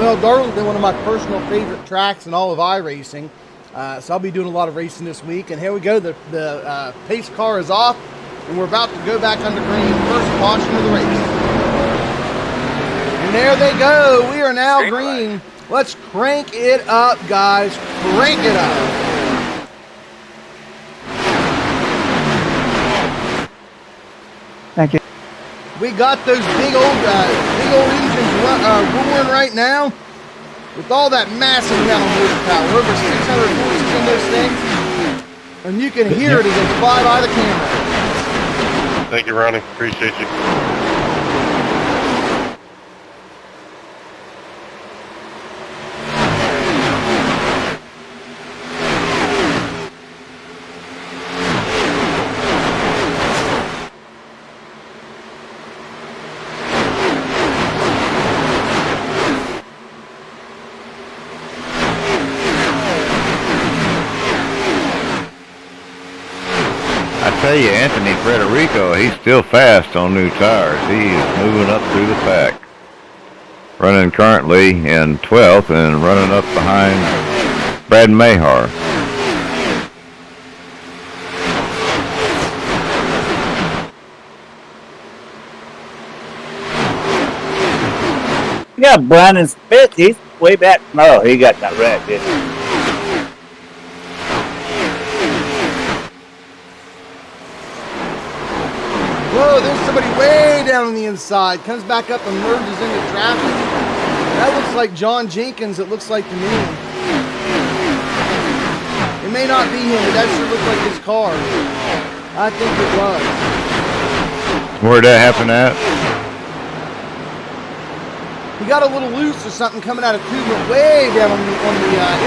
Well, Darlington, one of my personal favorite tracks in all of iRacing, so I'll be doing a lot of racing this week. And here we go. The pace car is off, and we're about to go back under green. First caution of the race. And there they go. We are now green. Let's crank it up, guys. Crank it up. Thank you. We got those big old engines roaring right now with all that massive amount of horsepower, over 600 horses in those things, and you can hear it as they fly by the camera. Thank you, Ronnie. Appreciate you. I tell you, Anthony Frederico, he's still fast on new tires. He is moving up through the pack. Running currently in 12th and running up behind Brad Mahar. Yeah, Brandon Smith, he's way back. No, he got that red, didn't he? Whoa, there's somebody way down on the inside. Comes back up and merges into traffic. That looks like John Jenkins, it looks like to me. It may not be him, but that sure looks like his car. I think it was. Where'd that happen at? He got a little loose or something coming out of Coogan way down on the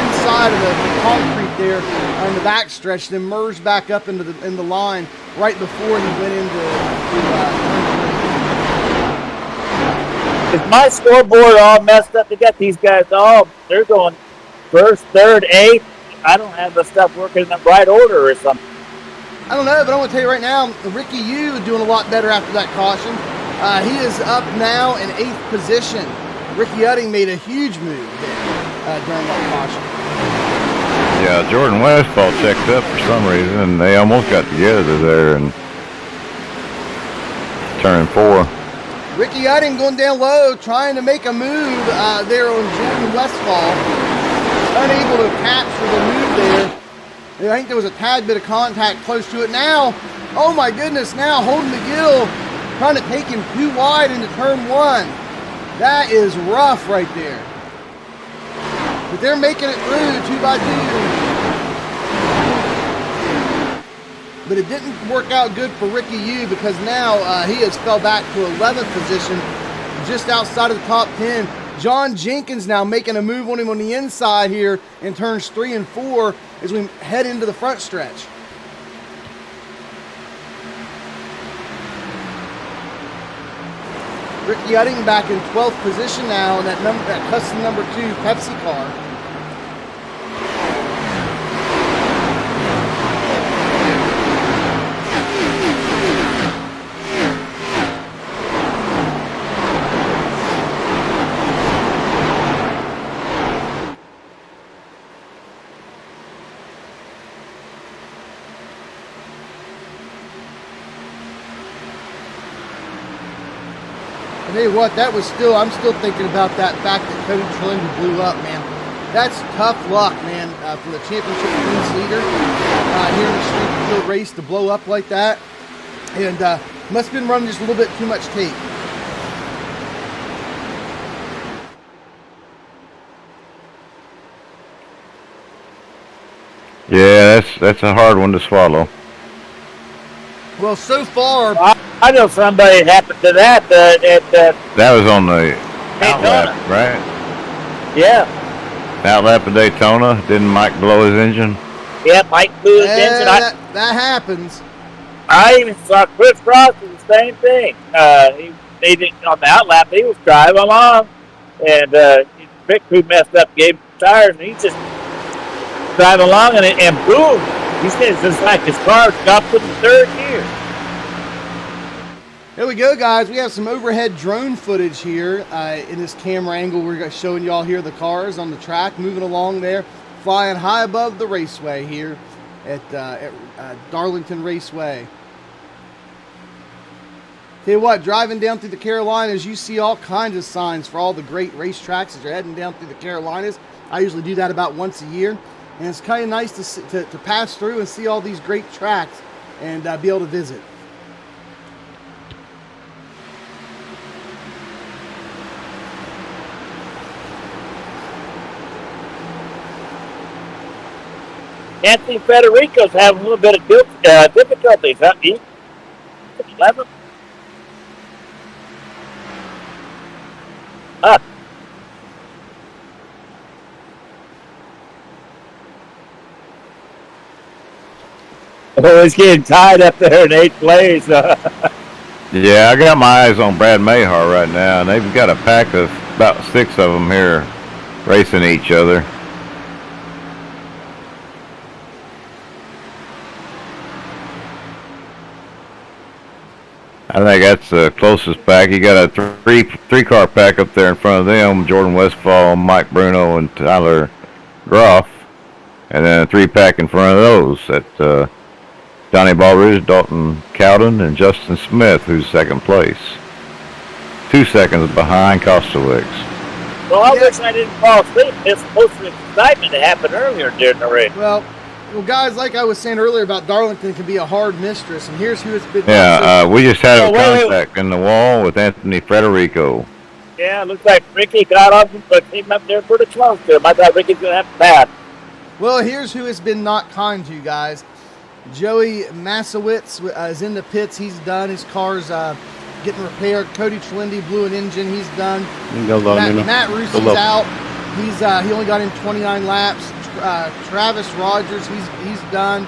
inside of the concrete there on the back stretch, then merged back up into the line right before he went into Is my scoreboard all messed up? They got these guys all, they're going first, third, eighth. I don't have the stuff working in the right order or something. I don't know, but I'm going to tell you right now, Ricky Yu is doing a lot better after that caution. He is up now in 8th position. Ricky Udding made a huge move there during that caution. Yeah, Jordan Westfall checked up for some reason, and they almost got together there and turn 4. Ricky Udding going down low, trying to make a move there on Jordan Westfall. Unable to capture the move there. I think there was a tad bit of contact close to it. Now, oh my goodness, now Holden McGill trying to take him too wide into turn 1. That is rough right there. But they're making it through 2 by 2. But it didn't work out good for Ricky Yu because now he has fell back to 11th position, just outside of the top 10. John Jenkins now making a move on him on the inside here in turns 3 and 4 as we head into the front stretch. Ricky Udding back in 12th position now in that custom number 2 Pepsi car. I tell you what, I'm still thinking about that fact that Cody Trilindy blew up, man. That's tough luck, man, for the championship points leader here in the street field race to blow up like that. And must have been running just a little bit too much tape. Yeah, that's a hard one to swallow. Well, so far, I know somebody happened to that that was on the Daytona. outlap, right? Yeah. Outlap of Daytona. Didn't Mike blow his engine? Yeah, Mike blew his engine. That happens. I even saw Chris Frost do the same thing. They didn't on the outlap. He was driving along, and his pit crew messed up, gave him tires, and he's just driving along, and boom! He says it's like his car stopped in the third gear. There we go, guys. We have some overhead drone footage here in this camera angle. We're showing y'all here the cars on the track moving along there, flying high above the raceway here at Darlington Raceway. Tell you what, driving down through the Carolinas, you see all kinds of signs for all the great racetracks as you're heading down through the Carolinas. I usually do that about once a year, and it's kind of nice to pass through and see all these great tracks and be able to visit. Anthony Federico's having a little bit of difficulties. Huh? 11. Up. Oh, he's getting tied up there in 8th place. Yeah, I got my eyes on Brad Mayhar right now, and they've got a pack of about 6 of them here racing each other. I think that's the closest pack. You got a three-car pack up there in front of them: Jordan Westfall, Mike Bruno, and Tyler Groff. And then a 3-pack in front of those at Donnie Baldridge, Dalton Cowden, and Justin Smith, who's 2nd place. 2 seconds behind Kostowicz. Well, I wish I didn't fall asleep. It's supposed to be excitement that happened earlier during the race. Well, guys, like I was saying earlier about Darlington can be a hard mistress, and here's who it's been. Yeah, we just had a contact in the wall with Anthony Federico. Yeah, it looks like Ricky got off, but came up there pretty close to him. I thought Ricky's going to have to pass. Well, here's who has been not kind to you guys. Joey Masowitz is in the pits. He's done. His car's getting repaired. Cody Trelindi blew an engine. He's done. Matt Russi's out. He only got in 29 laps. Travis Rogers, he's done.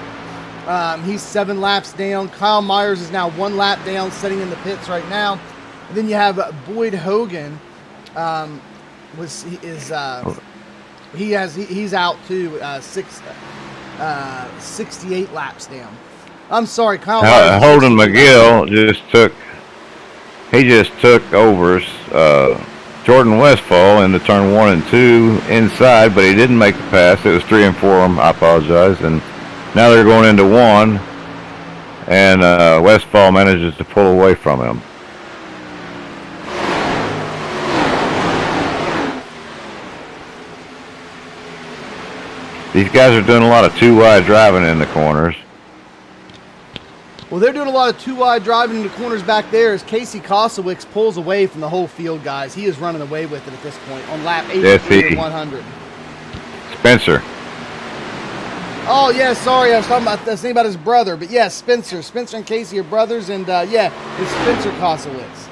He's 7 laps down. Kyle Myers is now 1 lap down, sitting in the pits right now. And then you have Boyd Hogan. He's out too. 68 laps down. I'm sorry, Kyle Myers. Holden McGill just took over Jordan Westfall into turn 1 and 2 inside, but he didn't make the pass. It was 3 and 4. I apologize. And now they're going into 1, and Westfall manages to pull away from him. These guys are doing a lot of 2-wide driving in the corners. Well, they're doing a lot of 2-wide driving in the corners back there as Casey Kostowicz pulls away from the whole field, guys. He is running away with it at this point on lap 83 of 100. Spencer. Oh, yeah, sorry. I was thinking about his brother. But, yeah, Spencer. Spencer and Casey are brothers, and, yeah, it's Spencer Kostowicz.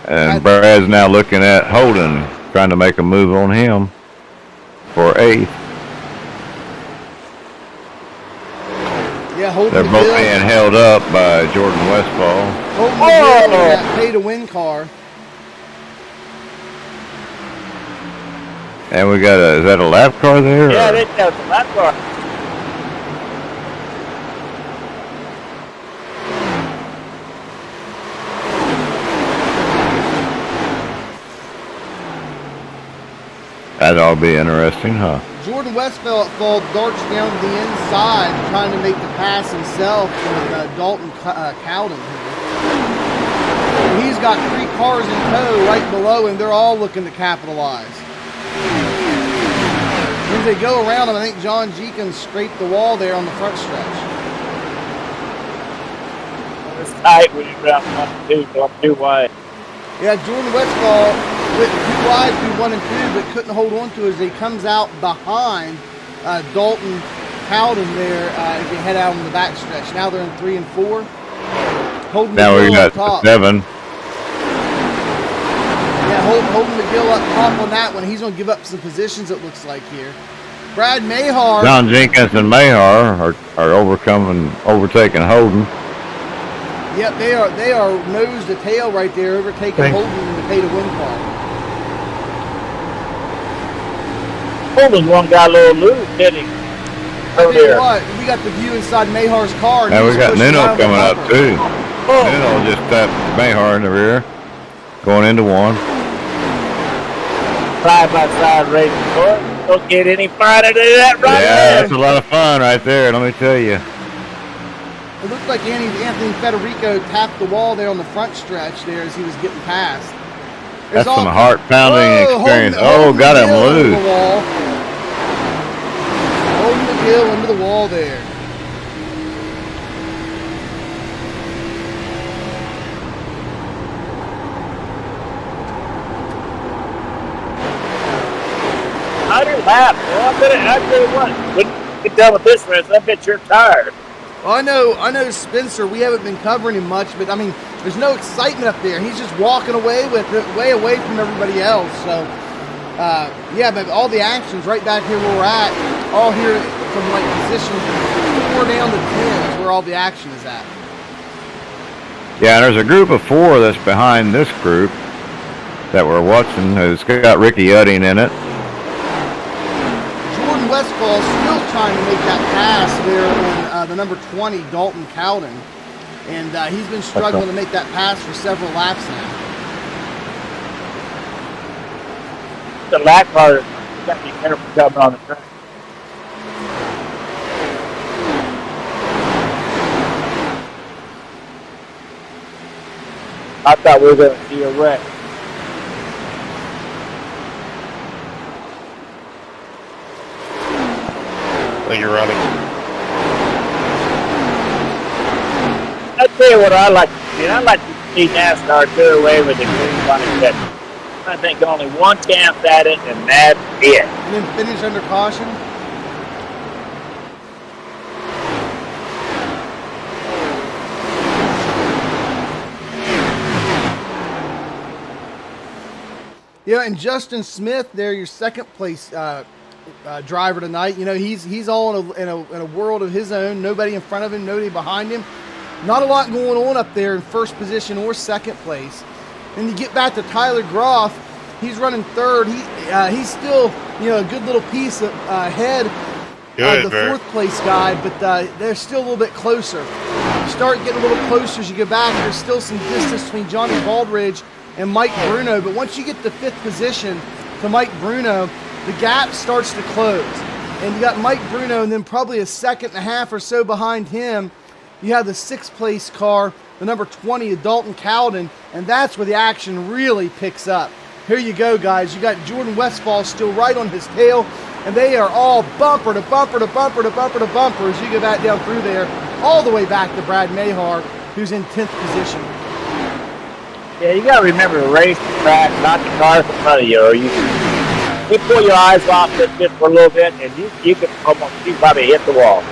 And Brad's now looking at Holden, trying to make a move on him for 8th. Yeah, Holden. They're both being held up by Jordan Westfall. Holden that pay-to-win car. And we got is that a lap car there? Yeah, that's a lap car. That'd all be interesting, huh? Jordan Westfall darts down to the inside, trying to make the pass himself with Dalton Cowden here. He's got 3 cars in tow right below him. They're all looking to capitalize. As they go around him, I think John Jenkins scraped the wall there on the front stretch. It's tight when you're around 1 and 2, going 2 wide. Yeah, Jordan Westfall went 2 wide through 1 and 2, but couldn't hold on to it as he comes out behind Dalton Cowden there as they head out on the back stretch. Now they're in 3 and 4. Holden now we got 7. Yeah, Holden McGill up top on that one. He's going to give up some positions, it looks like here. Brad Mayhar. John Jenkins and Mayhar are overtaking Holden. Yep, they are nose to tail right there, overtaking Holden in the pay-to-win car. Holden's one got a little loose, didn't he? I tell you what, we got the view inside Mayhar's car. And we got Nuno coming up too. Oh. Nuno just tapped Mayhar in the rear, going into one. Side-by-side racing, boy. Don't get any finer than that right Yeah, there. that's a lot of fun right there, let me tell you. It looked like Anthony Federico tapped the wall there on the front stretch there as he was getting past. That's some heart-pounding experience. Holden Got him McGill loose. into the wall. Holden McGill into the wall there. Lap. Well, I tell you what, when you get done with this race, I bet you're tired. Well, I know Spencer, we haven't been covering him much, but I mean, there's no excitement up there. He's just walking away with it, way away from everybody else. So, yeah, but all the action's right back here where we're at, all here from like position 4 down to 10 is where all the action is at. Yeah, there's a group of 4 that's behind this group that we're watching. It's got Ricky Udding in it. Westfall still trying to make that pass there on the number 20, Dalton Cowden. And he's been struggling to make that pass for several laps now. The lap car, you got to be careful coming on the track. I thought we were going to see a wreck. Thank you, Ronnie. I tell you what I like to see. I like to see NASCAR do away with the green flag catch. I think only one chance at it, and that's it. And then finish under caution. Yeah, and Justin Smith, there, your second place driver tonight. You know, he's all in a world of his own. Nobody in front of him, nobody behind him. Not a lot going on up there in first position or second place. Then you get back to Tyler Groff. He's running third. He's still, you know, a good little piece ahead of the fourth place guy, but they're still a little bit closer. You start getting a little closer as you go back. There's still some distance between Johnny Baldridge and Mike Bruno, but once you get to fifth position to Mike Bruno, the gap starts to close. And you got Mike Bruno, and then probably a second and a half or so behind him, you have the sixth place car, the number 20, Dalton Cowden, and that's where the action really picks up. Here you go, guys. You got Jordan Westfall still right on his tail, and they are all bumper to bumper to bumper to bumper to bumper as you go back down through there, all the way back to Brad Mayhar, who's in 10th position. Yeah, you got to remember to race the track, not the cars in front of you, or you pull your eyes off this just for a little bit, and you could probably hit the wall.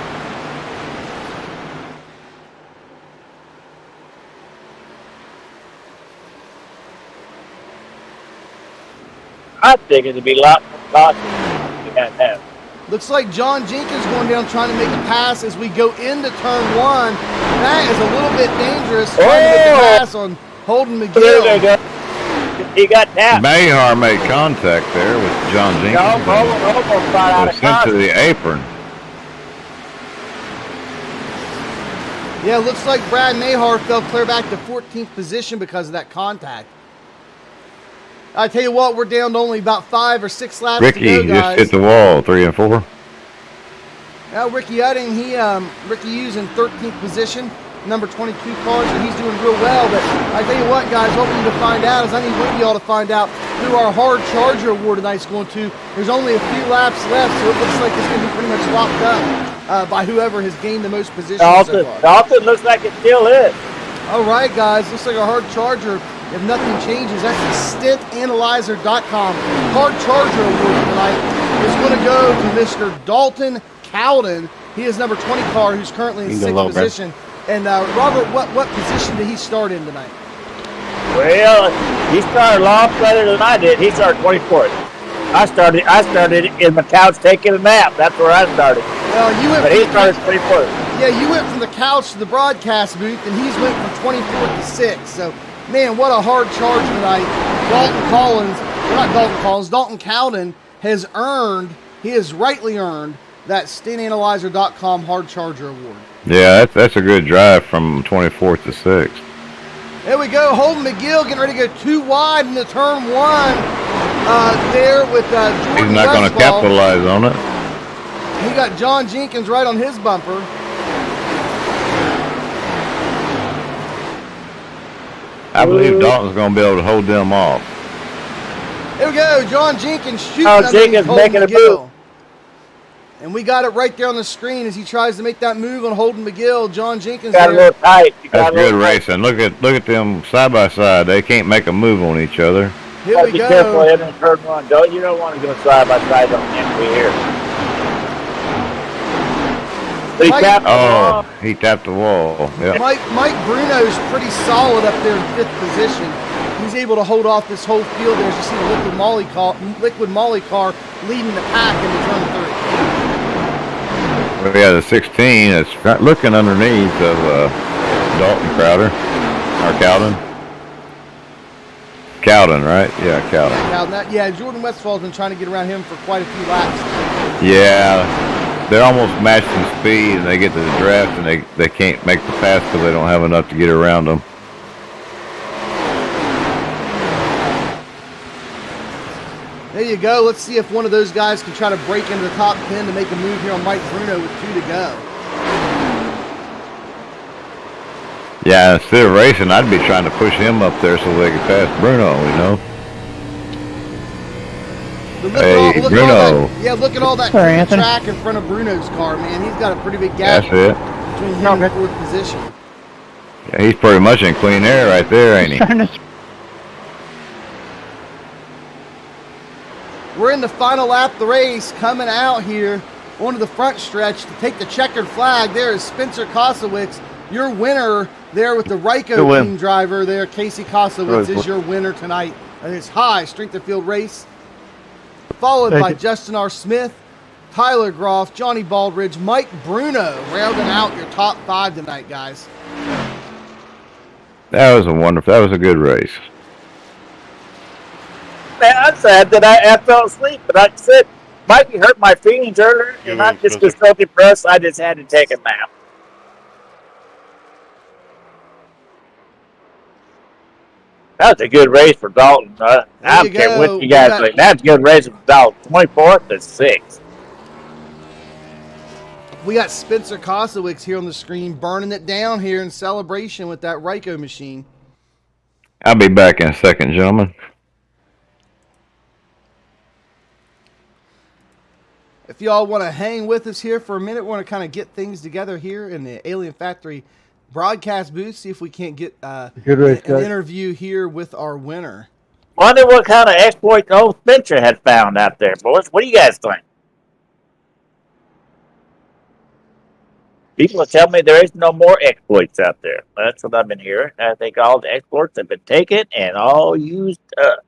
I think it'd be a lot more caution you had that. Looks like John Jenkins going down trying to make a pass as we go into turn one. That is a little bit dangerous trying to make a pass on Holden McGill. There you go. He got tapped. Mayhar made contact there with John Jenkins. Almost got out of sent to the apron. Yeah, looks like Brad Mayhar fell clear back to 14th position because of that contact. I tell you what, we're down to only about 5 or 6 laps Ricky to go, guys. just hit the wall, 3 and 4. Now Ricky Udding, Ricky Hughes in 13th position, number 22 car, so he's doing real well. But I tell you what, guys, what we need to find out is I need one of y'all to find out who our Hard Charger Award tonight's going to. There's only a few laps left, so it looks like it's going to be pretty much locked up by whoever has gained the most positions so far. Dalton looks like it still is. All right, guys, looks like our Hard Charger, if nothing changes, that's the stintanalyzer.com Hard Charger Award tonight is going to go to Mr. Dalton Cowden. He is number 20 car, who's currently in 6th position. And Robert, what position did he start in tonight? Well, he started a lot better than I did. He started 24th. I started in the couch taking a nap. That's where I started. Well, you went But from he the started couch- 24th. Yeah, you went from the couch to the broadcast booth, and he's went from 24th to 6th. So, man, what a hard charge tonight. Dalton Cowden has rightly earned that StintAnalyzer.com Hard Charger Award. Yeah, that's a good drive from 24th to 6th. There we go. Holden McGill getting ready to go too wide into turn 1 there with Jordan He's not going to Westfall. capitalize on it. He got John Jenkins right on his bumper. I believe Dalton's going to be able to hold them off. There we go. John Jenkins shooting Oh, underneath Jenkins Holden making a McGill. move. And we got it right there on the screen as he tries to make that move on Holden McGill. John Jenkins Got a there. little tight. That's good racing. Look at them side by side. They can't make a move on each other. Here we Be careful go. heading in turn 1. You don't want to go side by side on the entry here. But he Mike- tapped the Oh, wall. he tapped the wall. Yeah. Mike Bruno's pretty solid up there in 5th position. He's able to hold off this whole field there as you see the Liquid Molly car leading the pack into turn 3. We have the 16 that's looking underneath of Dalton Crowder. Or Cowden. Cowden, right? Yeah, Cowden. Yeah, Jordan Westfall's been trying to get around him for quite a few laps now. Yeah, they're almost matched in speed, and they get to the draft, and they can't make the pass because they don't have enough to get around them. There you go. Let's see if one of those guys can try to break into the top 10 to make a move here on Mike Bruno with 2 to go. Yeah, instead of racing, I'd be trying to push him up there so they could pass Bruno, you know? But Hey, look Bruno. at all that, yeah, look at all that Sorry, clean Anthony. track in front of Bruno's car, man. He's got a pretty big gap That's it. between him and 4th position. Yeah, he's pretty much in clean air right there, ain't he? Trying to We're in the final lap of the race, coming out here onto the front stretch to take the checkered flag. There is Spencer Kosowicz, your winner there with the Ryko win. team driver there. Casey Kosowicz is your winner tonight in this high strength of field race. Followed Thank by you. Justin R. Smith, Tyler Groff, Johnny Baldridge, Mike Bruno, rounding out your top 5 tonight, guys. That was a good race. Man, I'm sad that I fell asleep, but like I said, Mikey hurt my feelings earlier, Yeah, and not that's just because so depressed, I just had to take a nap. That was a good race for Dalton. I don't you care go. what you We guys got- think. That's a good race for Dalton. 24th to 6th. We got Spencer Kosowicz here on the screen burning it down here in celebration with that Ryko machine. I'll be back in a second, gentlemen. If y'all want to hang with us here for a minute, we're going to kind of get things together here in the Alien Factory broadcast booth, see if we can't get Good race, an guys. interview here with our winner. Wonder what kind of exploit old Spencer had found out there, boys. What do you guys think? People tell me there is no more exploits out there. That's what I've been hearing. I think all the exploits have been taken and all used up.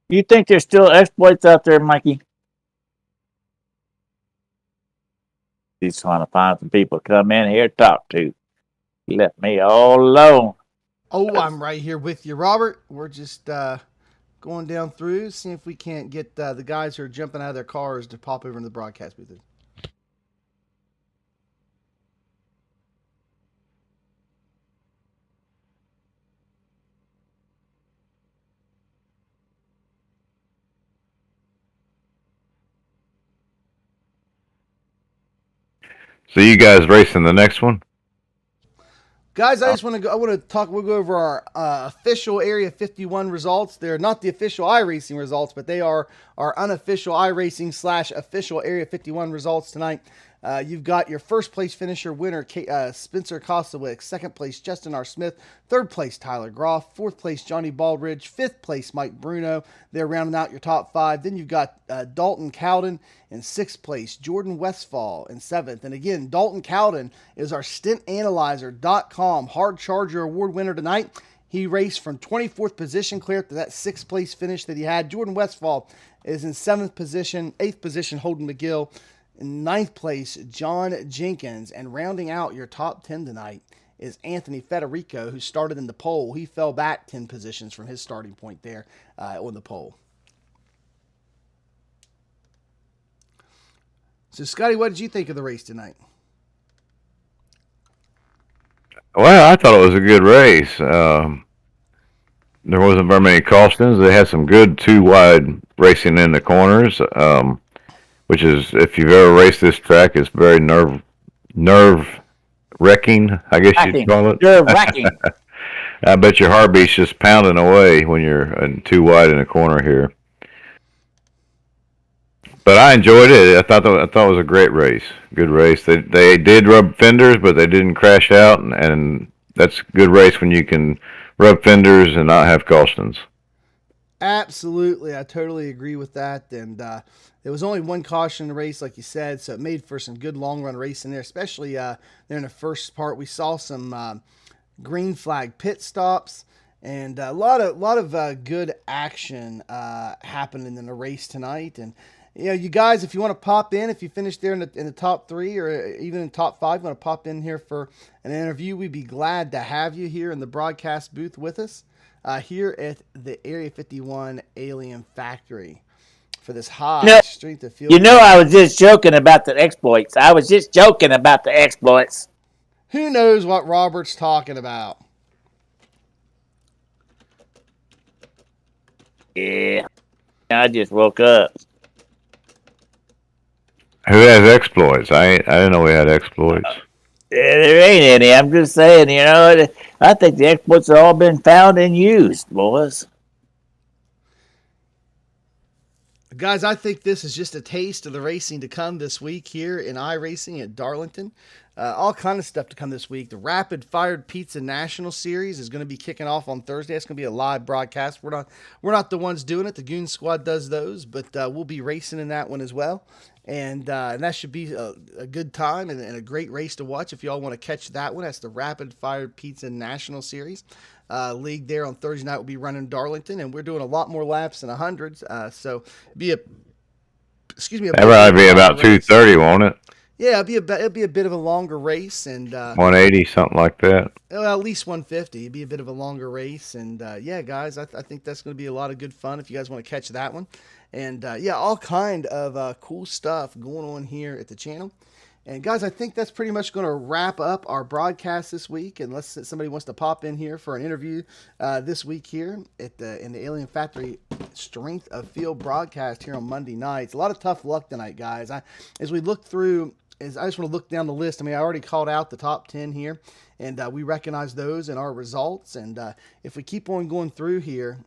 You think there's still exploits out there, Mikey? He's trying to find some people to come in here to talk to. He left me all alone. Oh, I'm right here with you, Robert. We're just going down through, seeing if we can't get the guys who are jumping out of their cars to pop over into the broadcast booth. So you guys racing the next one? Guys, I want to talk. We'll go over our official Area 51 results. They're not the official iRacing results, but they are our unofficial iRacing / official Area 51 results tonight. You've got your first place finisher winner, Spencer Kosowicz. Second place, Justin R. Smith. Third place, Tyler Groff. Fourth place, Johnny Baldridge. Fifth place, Mike Bruno. They're rounding out your top five. Then you've got Dalton Cowden in sixth place, Jordan Westfall in seventh. And again, Dalton Cowden is our StintAnalyzer.com Hard Charger Award winner tonight. He raced from 24th position clear up to that sixth place finish that he had. Jordan Westfall is in seventh position, eighth position, Holden McGill. In ninth place, John Jenkins. And rounding out your top 10 tonight is Anthony Federico, who started in the pole. He fell back 10 positions from his starting point there on the pole. So, Scotty, what did you think of the race tonight? Well, I thought it was a good race. There wasn't very many cautions. They had some good two-wide racing in the corners. Which is, if you've ever raced this track, it's very nerve-wracking, I guess you'd call it. Nerve-wracking. I bet your heartbeat's just pounding away when you're too wide in a corner here. But I enjoyed it. I thought it was a great race. Good race. They did rub fenders, but they didn't crash out, and that's a good race when you can rub fenders and not have cautions. Absolutely. I totally agree with that. And there was only one caution in the race, like you said, so it made for some good long-run racing there, especially there in the first part. We saw some green flag pit stops and a lot of good action happening in the race tonight. And, you know, you guys, if you want to pop in, if you finish there in the top three or even in top five, want to pop in here for an interview, we'd be glad to have you here in the broadcast booth with us. Here at the Area 51 Alien Factory for this high strength of field. You know, I was just joking about the exploits. Who knows what Robert's talking about? Yeah, I just woke up. Who has exploits? I didn't know we had exploits. There ain't any. I'm just saying, you know, I think the exploits have all been found and used, boys. Guys, I think this is just a taste of the racing to come this week here in iRacing at Darlington. All kind of stuff to come this week. The Rapid Fired Pizza National Series is going to be kicking off on Thursday. It's going to be a live broadcast. We're not the ones doing it. The Goon Squad does those, but we'll be racing in that one as well. And that should be a good time and a great race to watch if y'all want to catch that one. That's the Rapid Fired Pizza National Series. League there on Thursday night will be running Darlington, and we're doing a lot more laps than 100s. So that'll be about 230, won't it? Yeah, it'll be a bit of a longer race, and 180, something like that. Well, at least 150. It'd be a bit of a longer race, and yeah, guys, I think that's going to be a lot of good fun if you guys want to catch that one. And yeah, all kind of cool stuff going on here at the channel. And guys, I think that's pretty much going to wrap up our broadcast this week. Unless somebody wants to pop in here for an interview this week here in the Alien Factory Strength of Field broadcast here on Monday nights. A lot of tough luck tonight, guys. As we look through, I just want to look down the list. I mean, I already called out the top 10 here, and we recognize those in our results. And if we keep on going through here,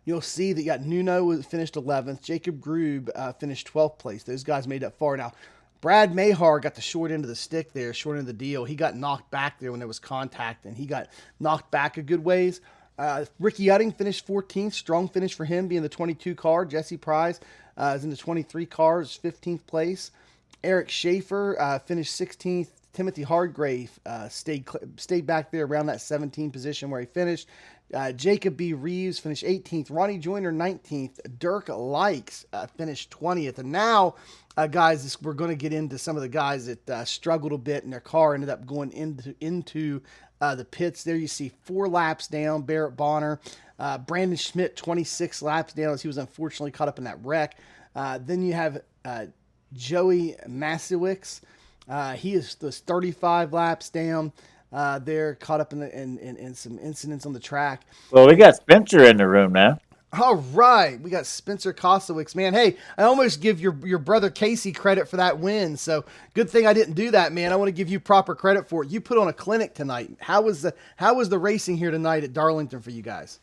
you'll see that you got Nuno finished 11th. Jacob Grube finished 12th place. Those guys made that far. Now, Brad Mahar got the short end of the stick there, short end of the deal. He got knocked back there when there was contact, and he got knocked back a good ways. Ricky Utting finished 14th. Strong finish for him, being the 22 car. Jesse Prize is in the 23 car, is 15th place. Eric Schaefer finished 16th. Timothy Hardgrave stayed back there around that 17 position where he finished. Jacob B. Reeves finished 18th. Ronnie Joyner 19th. Dirk Likes finished 20th. And now, guys, we're going to get into some of the guys that struggled a bit in their car, ended up going into the pits. There you see 4 laps down. Barrett Bonner. Brandon Schmidt 26 laps down as he was unfortunately caught up in that wreck. Then you have Joey Masiewicz. He is 35 laps down. They're caught up in some incidents on the track. Well, we got Spencer in the room now. All right, we got Spencer Kosowicz, man. Hey, I almost give your brother Casey credit for that win. So good thing I didn't do that, man. I want to give you proper credit for it. You put on a clinic tonight. How was the racing here tonight at Darlington for you guys?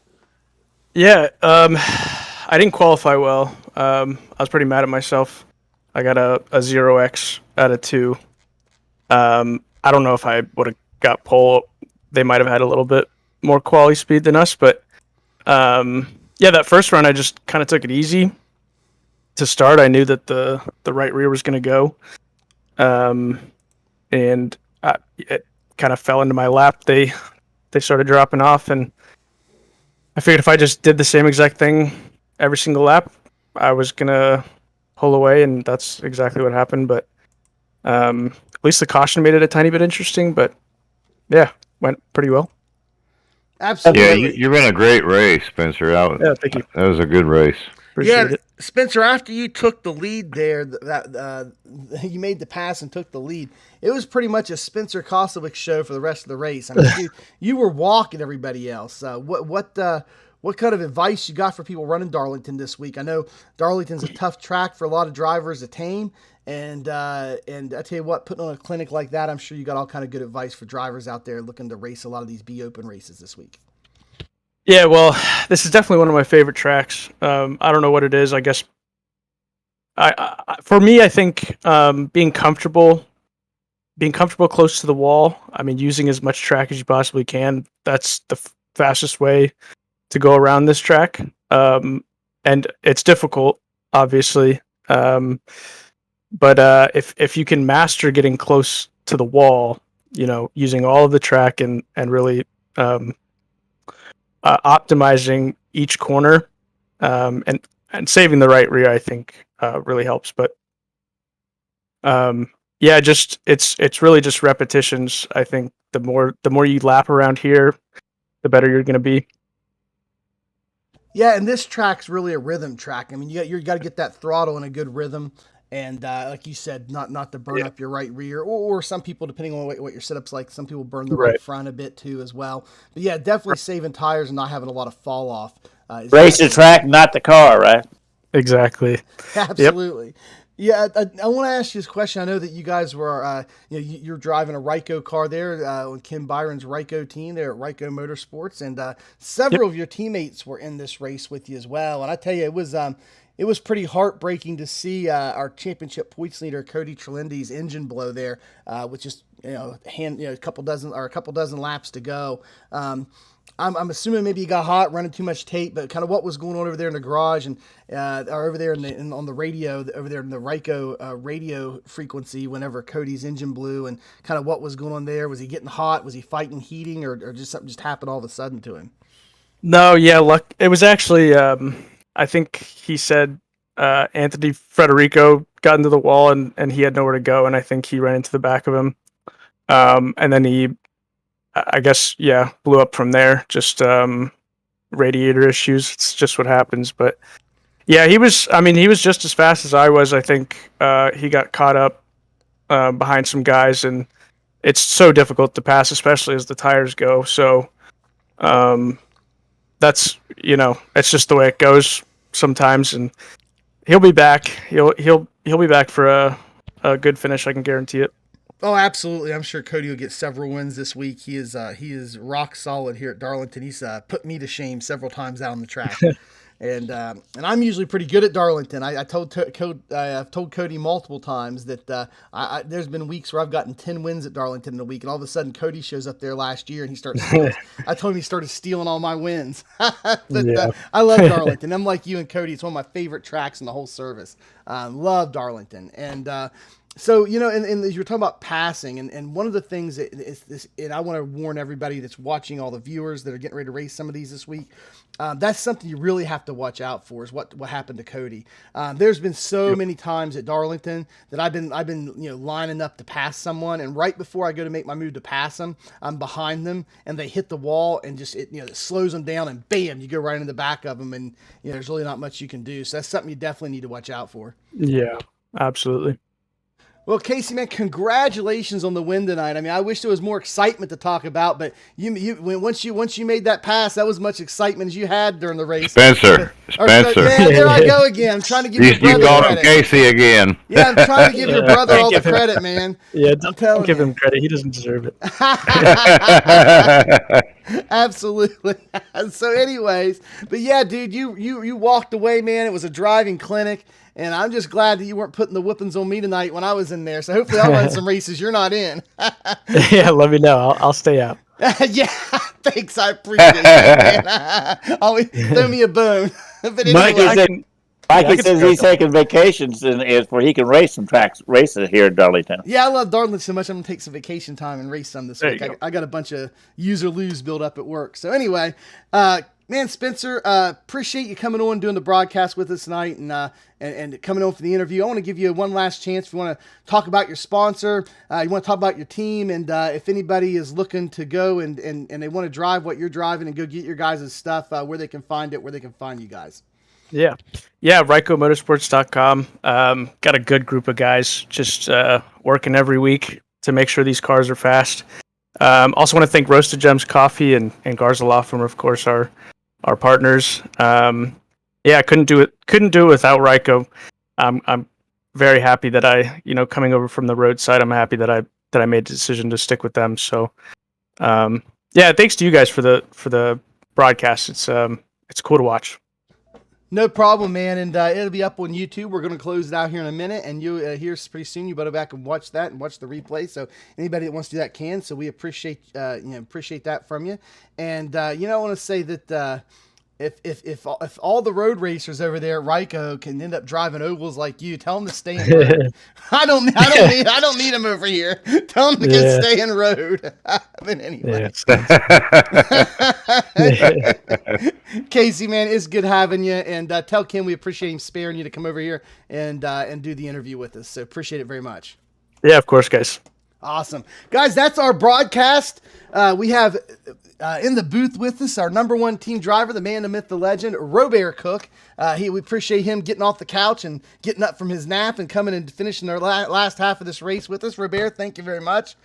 Yeah, I didn't qualify well. I was pretty mad at myself. I got a 0x out of 2. I don't know if I would have got pole. They might have had a little bit more quality speed than us, but yeah, that first run I just kind of took it easy to start. I knew that the right rear was going to go, and it kind of fell into my lap. They started dropping off, and I figured if I just did the same exact thing every single lap, I was gonna pull away, and that's exactly what happened. But at least the caution made it a tiny bit interesting. But yeah, went pretty well. Absolutely. Yeah, you ran a great race, Spencer. Yeah, thank you. That was a good race. Appreciate it. Spencer, after you took the lead there, you made the pass and took the lead. It was pretty much a Spencer Kosowicz show for the rest of the race. I mean, you were walking everybody else. What kind of advice you got for people running Darlington this week? I know Darlington's a tough track for a lot of drivers to tame, and I tell you what, putting on a clinic like that, I'm sure you got all kind of good advice for drivers out there looking to race a lot of these B Open races this week. Yeah, well, this is definitely one of my favorite tracks. I don't know what it is. I guess for me, I think being comfortable close to the wall. I mean, using as much track as you possibly can. That's the fastest way to go around this track. And it's difficult, obviously. But if you can master getting close to the wall, using all of the track and really optimizing each corner and saving the right rear, I think really helps. But yeah, it's really just repetitions. I think the more you lap around here, the better you're going to be. Yeah, and this track's really a rhythm track. I mean, you got to get that throttle in a good rhythm, and like you said, not to burn up your right rear, or some people, depending on what your setup's like, some people burn the right front a bit too as well. But yeah, definitely saving tires and not having a lot of fall off. Race the track, not the car, right? Exactly. Absolutely. Yep. Yeah, I want to ask you this question. I know that you guys were, you're driving a Ryko car there on Kim Byron's Ryko team there at Ryko Motorsports, and several of your teammates were in this race with you as well. And I tell you, it was pretty heartbreaking to see our championship points leader Cody Trelendi's engine blow there, with just a couple dozen laps to go. I'm assuming maybe he got hot running too much tape, but kind of what was going on over there in the garage and or over there on the radio over there in the Ryko radio frequency whenever Cody's engine blew, and kind of what was going on there. Was he getting hot? Was he fighting heating, or just something just happened all of a sudden to him? No, yeah, look, it was actually I think he said Anthony Frederico got into the wall and he had nowhere to go, and I think he ran into the back of him, and then he, I guess, blew up from there. Just radiator issues. It's just what happens. But yeah, he was just as fast as I was. I think he got caught up behind some guys, and it's so difficult to pass, especially as the tires go. So that's, it's just the way it goes sometimes. And he'll be back. He'll be back for a good finish. I can guarantee it. Oh, absolutely. I'm sure Cody will get several wins this week. He is rock solid here at Darlington. He's put me to shame several times out on the track. And I'm usually pretty good at Darlington. I've told Cody multiple times that there's been weeks where I've gotten 10 wins at Darlington in a week, and all of a sudden Cody shows up there last year and he starts I told him he started stealing all my wins. But I love Darlington. I'm like you and Cody. It's one of my favorite tracks in the whole service. Love Darlington. And so, and you're talking about passing, and one of the things that is this, and I want to warn everybody that's watching, all the viewers that are getting ready to race some of these this week, that's something you really have to watch out for, is what happened to Cody. There's been so many times at Darlington that I've been lining up to pass someone, and right before I go to make my move to pass them, I'm behind them, and they hit the wall, and just it slows them down, and bam, you go right in the back of them, and there's really not much you can do. So that's something you definitely need to watch out for. Yeah, absolutely. Well, Casey, man, congratulations on the win tonight. I mean, I wish there was more excitement to talk about, but once you made that pass, that was much excitement as you had during the race. Spencer. Man, there I go again. I'm trying to give your brother You called him credit. Casey again. Yeah, I'm trying to give your brother all the Give him- credit, man. Yeah, I'm don't telling give you. him credit. He doesn't deserve it. Absolutely. So, anyways, but yeah, dude, you walked away, man. It was a driving clinic, and I'm just glad that you weren't putting the whippings on me tonight when I was in there. So hopefully I'll run some races you're not in. Yeah, let me know. I'll stay out. Yeah, thanks. I appreciate it, man. Always throw me a bone. But anyway, Mikey says he's taking vacations and where he can race some races here in Darlington. yeah, I love Darlington so much. I'm gonna take some vacation time and race some this There week. you go. I got a bunch of user lose built up at work. So anyway, man, Spencer, appreciate you coming on and doing the broadcast with us tonight and coming on for the interview. I want to give you one last chance if you want to talk about your sponsor, you want to talk about your team, and if anybody is looking to go and they want to drive what you're driving and go get your guys' stuff, where they can find it, where they can find you guys. Yeah, RycoMotorsports.com. Got a good group of guys just working every week to make sure these cars are fast. Also want to thank Roasted Gems Coffee and Garza Law Firm, of course, our partners. Yeah, I couldn't do it without Ryco. I'm very happy that coming over from the roadside, I'm happy that I made the decision to stick with them. So, yeah, thanks to you guys for the broadcast. It's cool to watch. No problem, man, and it'll be up on YouTube. We're going to close it out here in a minute, and you here pretty soon. You better back and watch that and watch the replay. So anybody that wants to do that can. So we appreciate that from you. And I want to say that if all the road racers over there at Ryco can end up driving ovals like you, tell them to stay in road. I don't need them over here. Tell them to stay in road. But anyway. Casey, man, it's good having you, and tell Ken we appreciate him sparing you to come over here and do the interview with us. So appreciate it very much. Yeah, of course, guys. Awesome. Guys, that's our broadcast. We have in the booth with us our number one team driver, the man, the myth, the legend, Robert Cook. We appreciate him getting off the couch and getting up from his nap and coming and finishing our last half of this race with us. Robert, thank you very much.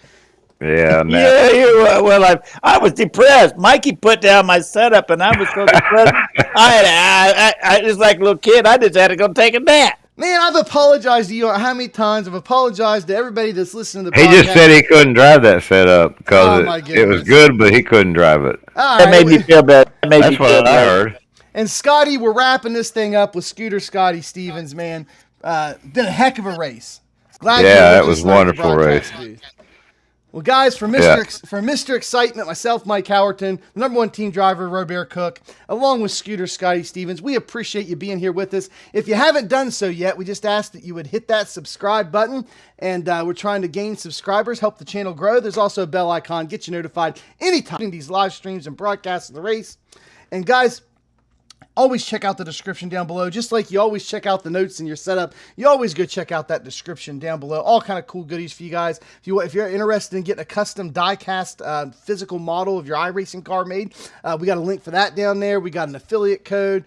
Yeah, Well, I was depressed. Mikey put down my setup, and I was so depressed. I just like a little kid. I just had to go take a nap. Man, I've apologized to you how many times. I've apologized to everybody that's listening to the He podcast. just said he couldn't drive that setup because Oh, my it was goodness. good, but he couldn't drive it. All That right, made me feel bad. That's what I heard. And Scotty, we're wrapping this thing up with Scooter Scotty Stevens, man. Been a heck of a race. Glad Yeah, you're that with was us tonight at the wonderful broadcast race. booth. Well, guys, for Mr. Excitement, myself, Mike Howerton, the number one team driver, Robert Cook, along with Scooter Scotty Stevens, we appreciate you being here with us. If you haven't done so yet, we just ask that you would hit that subscribe button, and we're trying to gain subscribers, help the channel grow. There's also a bell icon, get you notified anytime these live streams and broadcasts of the race. And guys, always check out the description down below. Just like you always check out the notes in your setup, you always go check out that description down below. All kind of cool goodies for you guys. If you're interested in getting a custom die-cast physical model of your iRacing car made, we got a link for that down there. We got an affiliate code.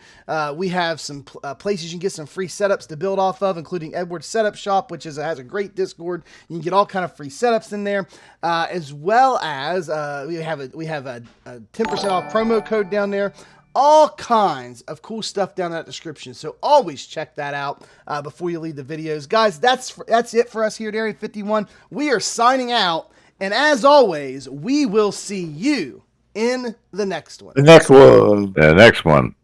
We have some places you can get some free setups to build off of, including Edward's Setup Shop, which has a great Discord. You can get all kind of free setups in there, as well as we have a 10% off promo code down there. All kinds of cool stuff down in that description. So always check that out before you leave the videos. Guys, that's it for us here at Area 51. We are signing out. And as always, we will see you in the next one. The next one. The next one.